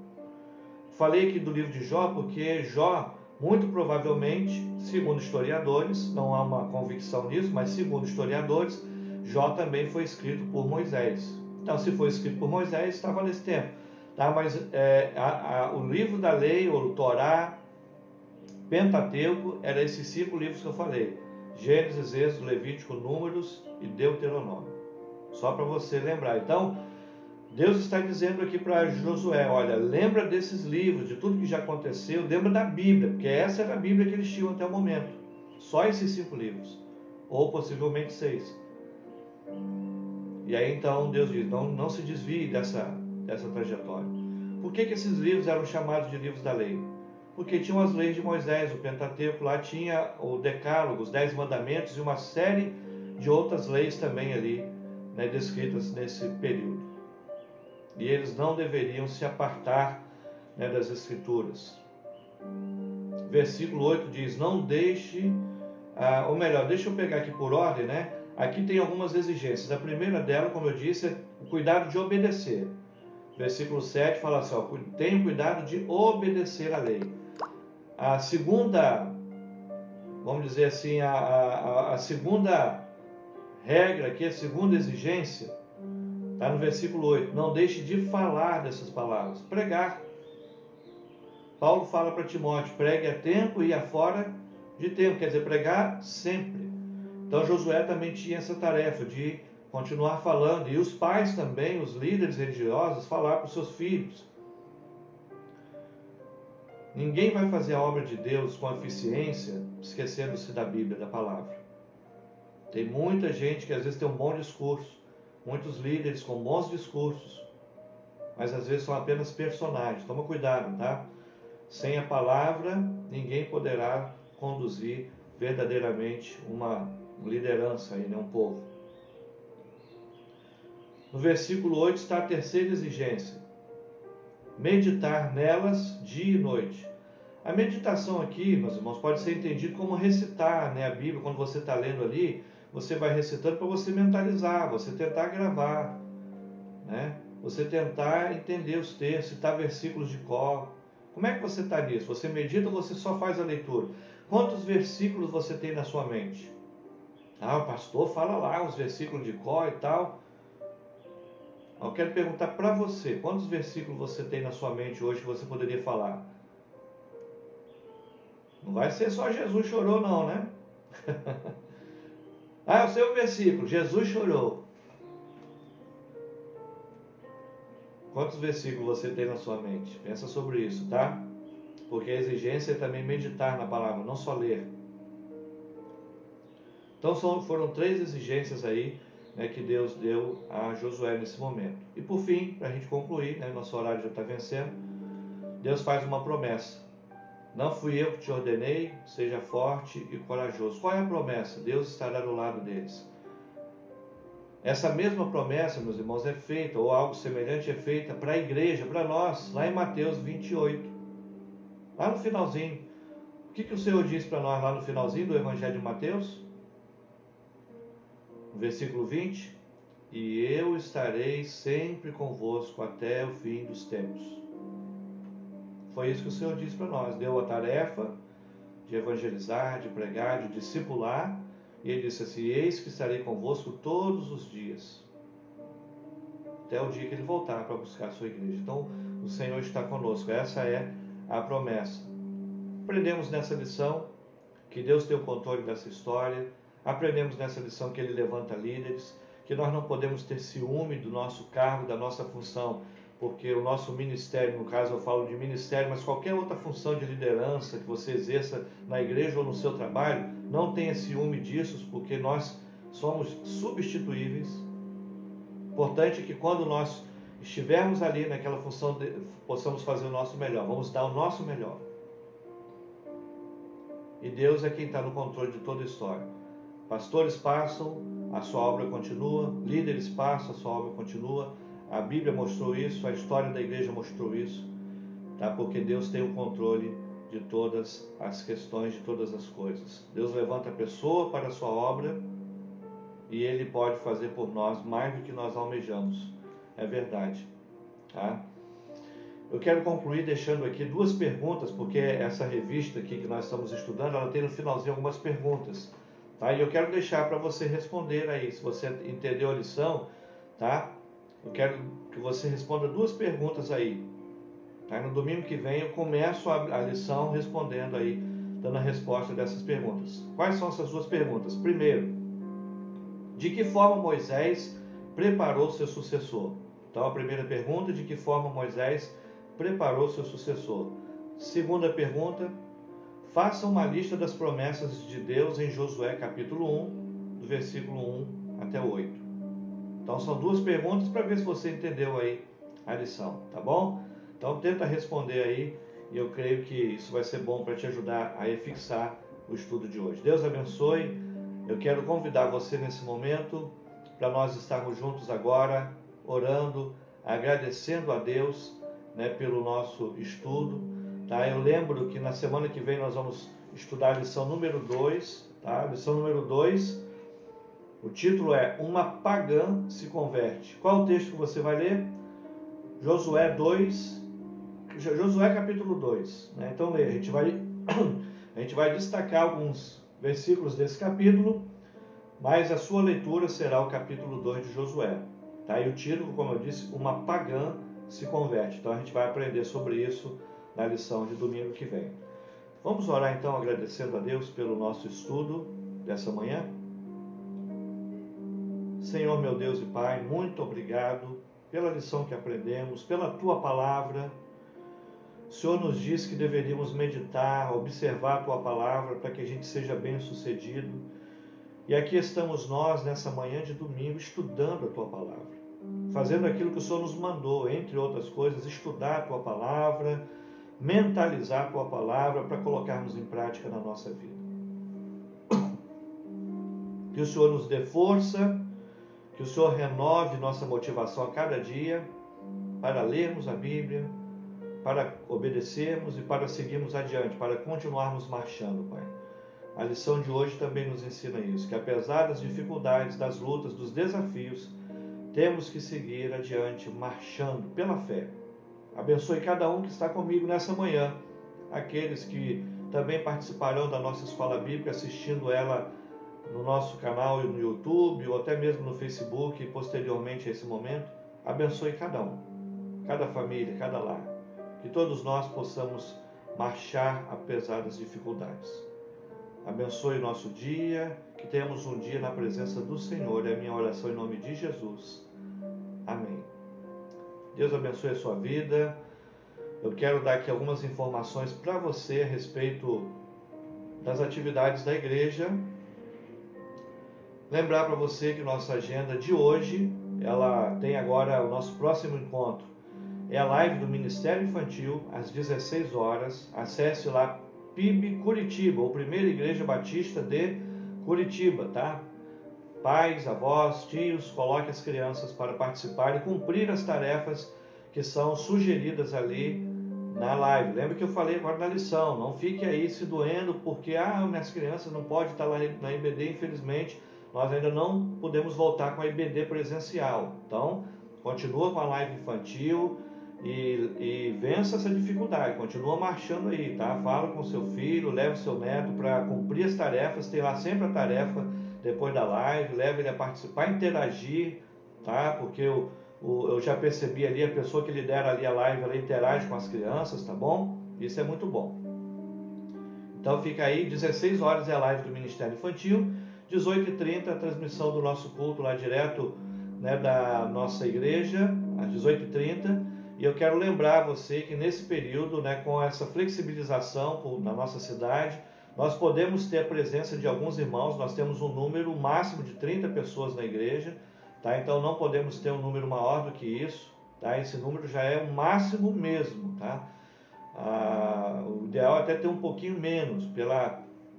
Falei aqui do livro de Jó porque Jó, muito provavelmente, segundo historiadores, não há uma convicção nisso, mas segundo historiadores, Jó também foi escrito por Moisés. Então, se foi escrito por Moisés, estava nesse tempo. Tá? Mas o livro da lei, ou o Torá, Pentateuco, eram esses 5 livros que eu falei: Gênesis, Êxodo, Levítico, Números e Deuteronômio. Só para você lembrar. Então, Deus está dizendo aqui para Josué: olha, lembra desses livros, de tudo que já aconteceu, lembra da Bíblia, porque essa era a Bíblia que eles tinham até o momento. Só esses 5 livros, ou possivelmente 6. E aí então Deus diz: não se desvie dessa trajetória. Por que esses livros eram chamados de livros da lei? Porque tinham as leis de Moisés, o Pentateuco, lá tinha o Decálogo, os 10 mandamentos e uma série de outras leis também ali, né, descritas nesse período. E eles não deveriam se apartar, né, das Escrituras. Versículo 8 diz: não deixe, ou melhor, deixa eu pegar aqui por ordem, né? Aqui tem algumas exigências. A primeira dela, como eu disse, é o cuidado de obedecer. Versículo 7 fala assim: tenha cuidado de obedecer a lei. A segunda, vamos dizer assim, a segunda regra aqui, a segunda exigência, está no versículo 8: não deixe de falar dessas palavras, pregar. Paulo fala para Timóteo: pregue a tempo e a fora de tempo, quer dizer, pregar sempre. Então Josué também tinha essa tarefa de continuar falando, e os pais também, os líderes religiosos, falar para os seus filhos. Ninguém vai fazer a obra de Deus com eficiência esquecendo-se da Bíblia, da palavra. Tem muita gente que às vezes tem um bom discurso, muitos líderes com bons discursos, mas às vezes são apenas personagens. Toma cuidado, tá? Sem a palavra, ninguém poderá conduzir verdadeiramente uma liderança aí, né? Um povo. No versículo 8 está a terceira exigência: meditar nelas dia e noite. A meditação aqui, meus irmãos, pode ser entendido como recitar, né? A Bíblia, quando você está lendo ali, você vai recitando para você mentalizar, você tentar gravar, né? Você tentar entender os textos, citar versículos de cor. Como é que você está nisso? Você medita ou você só faz a leitura? Quantos versículos você tem na sua mente? Ah, o pastor fala lá uns versículos de cor e tal. Eu quero perguntar para você, quantos versículos você tem na sua mente hoje que você poderia falar? Não vai ser só Jesus chorou não, né? Ah, é o seu versículo, Jesus chorou. Quantos versículos você tem na sua mente? Pensa sobre isso, tá? Porque a exigência é também meditar na palavra, não só ler. Então foram 3 exigências aí, né, que Deus deu a Josué nesse momento. E por fim, para a gente concluir, né, nosso horário já está vencendo, Deus faz uma promessa. Não fui eu que te ordenei, seja forte e corajoso. Qual é a promessa? Deus estará do lado deles. Essa mesma promessa, meus irmãos, é feita, ou algo semelhante é feita para a igreja, para nós, lá em Mateus 28. Lá no finalzinho. O que o Senhor diz para nós lá no finalzinho do Evangelho de Mateus? No versículo 20. E eu estarei sempre convosco até o fim dos tempos. Foi isso que o Senhor disse para nós. Deu a tarefa de evangelizar, de pregar, de discipular. E ele disse assim: eis que estarei convosco todos os dias, até o dia que ele voltar para buscar a sua igreja. Então o Senhor está conosco. Essa é a promessa. Aprendemos nessa lição que Deus tem o controle dessa história. Aprendemos nessa lição que Ele levanta líderes, que nós não podemos ter ciúme do nosso cargo, da nossa função, porque o nosso ministério, no caso eu falo de ministério, mas qualquer outra função de liderança que você exerça na igreja ou no seu trabalho, não tenha ciúme disso, porque nós somos substituíveis. Importante que quando nós estivermos ali naquela função, possamos fazer o nosso melhor, vamos dar o nosso melhor. E Deus é quem está no controle de toda a história. Pastores passam, a sua obra continua. Líderes passam, a sua obra continua. A Bíblia mostrou isso, a história da igreja mostrou isso, tá? Porque Deus tem o controle de todas as questões, de todas as coisas. Deus levanta a pessoa para a sua obra e Ele pode fazer por nós mais do que nós almejamos. É verdade, tá? Eu quero concluir deixando aqui 2 perguntas, porque essa revista aqui que nós estamos estudando, ela tem no finalzinho algumas perguntas, tá? E eu quero deixar para você responder aí, se você entendeu a lição, tá? Eu quero que você responda 2 perguntas aí, tá? No domingo que vem eu começo a lição respondendo aí, dando a resposta dessas perguntas. Quais são essas 2 perguntas? Primeiro, de que forma Moisés preparou seu sucessor? Então a primeira pergunta, de que forma Moisés preparou seu sucessor? Segunda pergunta, faça uma lista das promessas de Deus em Josué capítulo 1, do versículo 1 até 8. Então são 2 perguntas para ver se você entendeu aí a lição, tá bom? Então tenta responder aí e eu creio que isso vai ser bom para te ajudar a fixar o estudo de hoje. Deus abençoe. Eu quero convidar você nesse momento para nós estarmos juntos agora, orando, agradecendo a Deus, né, pelo nosso estudo, tá? Eu lembro que na semana que vem nós vamos estudar a lição número 2, tá? Lição número 2, o título é Uma Pagã se Converte. Qual o texto que você vai ler? Josué 2, Josué capítulo 2, né? Então lê, a gente vai destacar alguns versículos desse capítulo, mas a sua leitura será o capítulo 2 de Josué, tá? E o título, como eu disse, Uma Pagã se Converte. Então a gente vai aprender sobre isso na lição de domingo que vem. Vamos orar então agradecendo a Deus pelo nosso estudo dessa manhã. Senhor meu Deus e Pai, muito obrigado pela lição que aprendemos, pela Tua palavra. O Senhor nos diz que deveríamos meditar, observar a Tua palavra para que a gente seja bem sucedido. E aqui estamos nós nessa manhã de domingo estudando a Tua palavra, fazendo aquilo que o Senhor nos mandou, entre outras coisas, estudar a Tua palavra, mentalizar a Tua palavra para colocarmos em prática na nossa vida. Que o Senhor nos dê força, Que o Senhor renove nossa motivação a cada dia para lermos a Bíblia, para obedecermos e para seguirmos adiante, para continuarmos marchando, Pai. A lição de hoje também nos ensina isso, que apesar das dificuldades, das lutas, dos desafios, temos que seguir adiante, marchando pela fé. Abençoe cada um que está comigo nessa manhã, aqueles que também participarão da nossa escola bíblica, assistindo ela no nosso canal no YouTube, ou até mesmo no Facebook, posteriormente a esse momento. Abençoe cada um, cada família, cada lar. Que todos nós possamos marchar apesar das dificuldades. Abençoe o nosso dia, que tenhamos um dia na presença do Senhor. É a minha oração em nome de Jesus. Amém. Deus abençoe a sua vida. Eu quero dar aqui algumas informações para você a respeito das atividades da igreja. Lembrar para você que nossa agenda de hoje, ela tem agora o nosso próximo encontro. É a live do Ministério Infantil, às 16 horas. Acesse lá PIB Curitiba, ou Primeira Igreja Batista de Curitiba, tá? Pais, avós, tios, coloque as crianças para participar e cumprir as tarefas que são sugeridas ali na live. Lembra que eu falei agora na lição, não fique aí se doendo porque minhas crianças não podem estar lá na IBD, infelizmente, nós ainda não podemos voltar com a IBD presencial. Então, continua com a live infantil, e vença essa dificuldade, continua marchando aí, tá? Fala com seu filho, leve seu neto para cumprir as tarefas, tem lá sempre a tarefa depois da live, leve ele a participar, interagir, tá? Porque eu já percebi ali, a pessoa que lidera ali a live, ela interage com as crianças, tá bom? Isso é muito bom. Então fica aí, 16 horas é a live do Ministério Infantil, 18h30 a transmissão do nosso culto lá direto, né, da nossa igreja, às 18h30. E eu quero lembrar você que nesse período, né, com essa flexibilização na nossa cidade, nós podemos ter a presença de alguns irmãos. Nós temos um número máximo de 30 pessoas na igreja, tá? Então não podemos ter um número maior do que isso, tá? Esse número já é o máximo mesmo, tá? O ideal é até ter um pouquinho menos,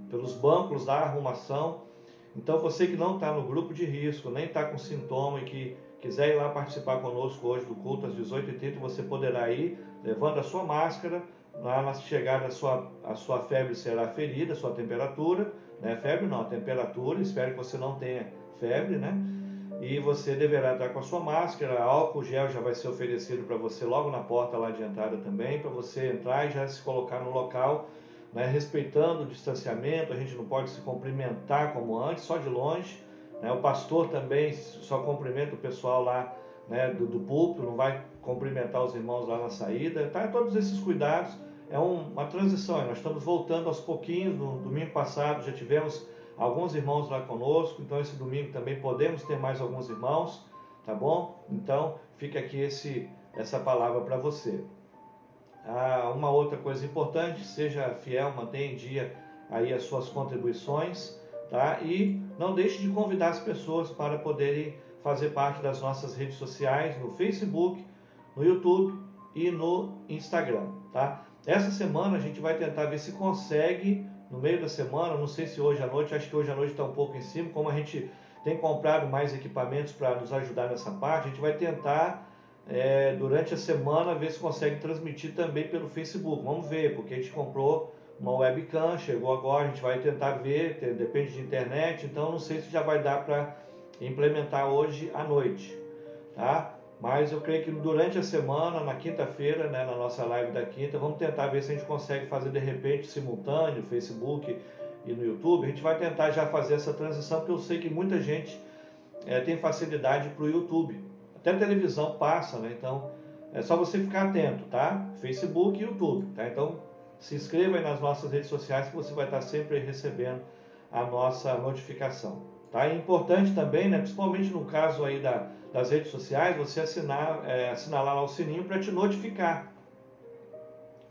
pelos bancos da arrumação. Então você que não está no grupo de risco, nem está com sintoma e que quiser ir lá participar conosco hoje do culto às 18h30, você poderá ir levando a sua máscara. Lá na chegada a sua febre será ferida, a sua temperatura, né? Febre não, a temperatura, espero que você não tenha febre, né? E você deverá estar com a sua máscara, álcool gel já vai ser oferecido para você logo na porta lá de entrada também, para você entrar e já se colocar no local, né? Respeitando o distanciamento. A gente não pode se cumprimentar como antes, só de longe, né? O pastor também só cumprimenta o pessoal lá, né, do púlpito, não vai cumprimentar os irmãos lá na saída, tá? Todos esses cuidados, é uma transição, nós estamos voltando aos pouquinhos. No domingo passado já tivemos alguns irmãos lá conosco, então esse domingo também podemos ter mais alguns irmãos, tá bom? Então fica aqui essa palavra para você. Uma outra coisa importante, seja fiel, mantenha em dia aí as suas contribuições, tá? E não deixe de convidar as pessoas para poderem fazer parte das nossas redes sociais, no Facebook, no YouTube e no Instagram, tá? Essa semana a gente vai tentar ver se consegue, no meio da semana, não sei se hoje à noite, acho que hoje à noite está um pouco em cima, como a gente tem comprado mais equipamentos para nos ajudar nessa parte, a gente vai tentar, durante a semana, ver se consegue transmitir também pelo Facebook. Vamos ver, porque a gente comprou uma webcam, chegou agora, a gente vai tentar ver, depende de internet, então não sei se já vai dar para implementar hoje à noite, tá? Mas eu creio que durante a semana, na quinta-feira, né, na nossa live da quinta, vamos tentar ver se a gente consegue fazer de repente simultâneo no Facebook e no YouTube. A gente vai tentar já fazer essa transição, porque eu sei que muita gente tem facilidade para o YouTube. Até a televisão passa, né? Então é só você ficar atento, tá? Facebook e YouTube, tá? Então se inscreva aí nas nossas redes sociais que você vai estar sempre recebendo a nossa notificação. Tá? É importante também, né, principalmente no caso aí das redes sociais, você assinalar lá o sininho para te notificar.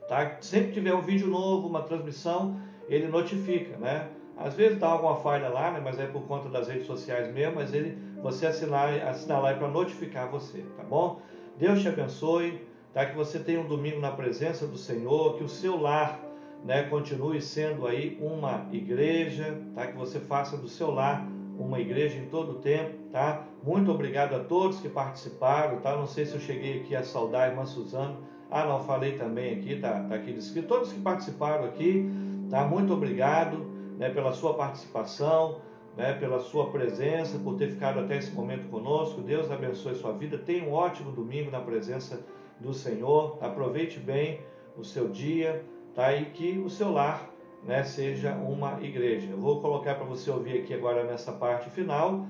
Tá? Sempre que tiver um vídeo novo, uma transmissão, ele notifica, né? Às vezes dá alguma falha lá, né, mas é por conta das redes sociais mesmo, mas você assinalar para notificar você, tá bom? Deus te abençoe, tá? Que você tenha um domingo na presença do Senhor, que o seu lar, né, continue sendo aí uma igreja, tá? Que você faça do seu lar uma igreja em todo o tempo, tá? Muito obrigado a todos que participaram, tá? Não sei se eu cheguei aqui a saudar a irmã Suzana. Ah, não, falei também aqui, tá aqui descrito. Todos que participaram aqui, tá? Muito obrigado, né, pela sua participação, né, pela sua presença, por ter ficado até esse momento conosco. Deus abençoe sua vida. Tenha um ótimo domingo na presença do Senhor. Aproveite bem o seu dia, tá? E que o seu lar, né, seja uma igreja. Eu vou colocar para você ouvir aqui agora nessa parte final,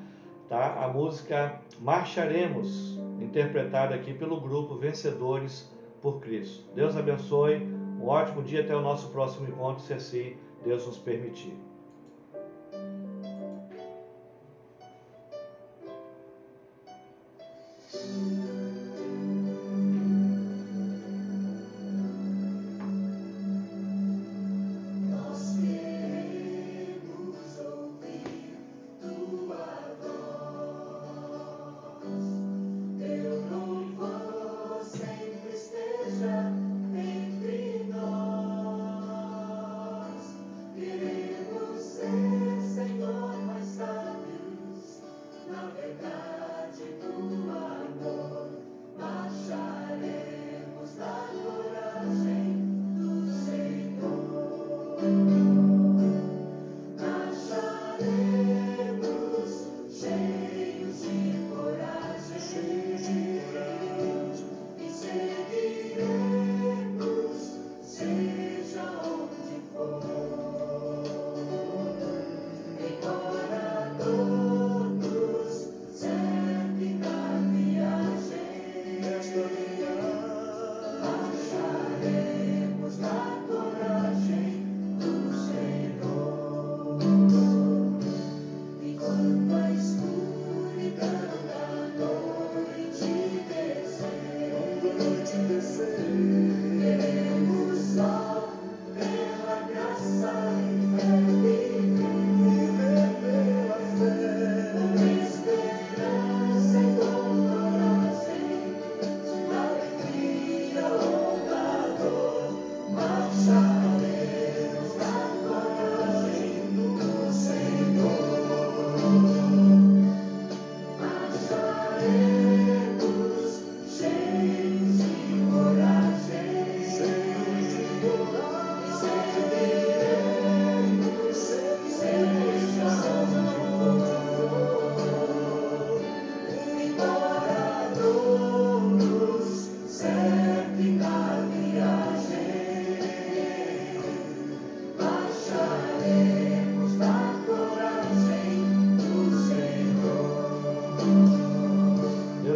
tá? A música Marcharemos, interpretada aqui pelo grupo Vencedores por Cristo. Deus abençoe, um ótimo dia, até o nosso próximo encontro, se assim Deus nos permitir.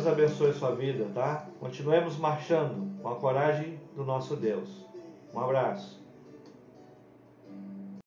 Abençoe sua vida, tá? Continuemos marchando com a coragem do nosso Deus. Um abraço.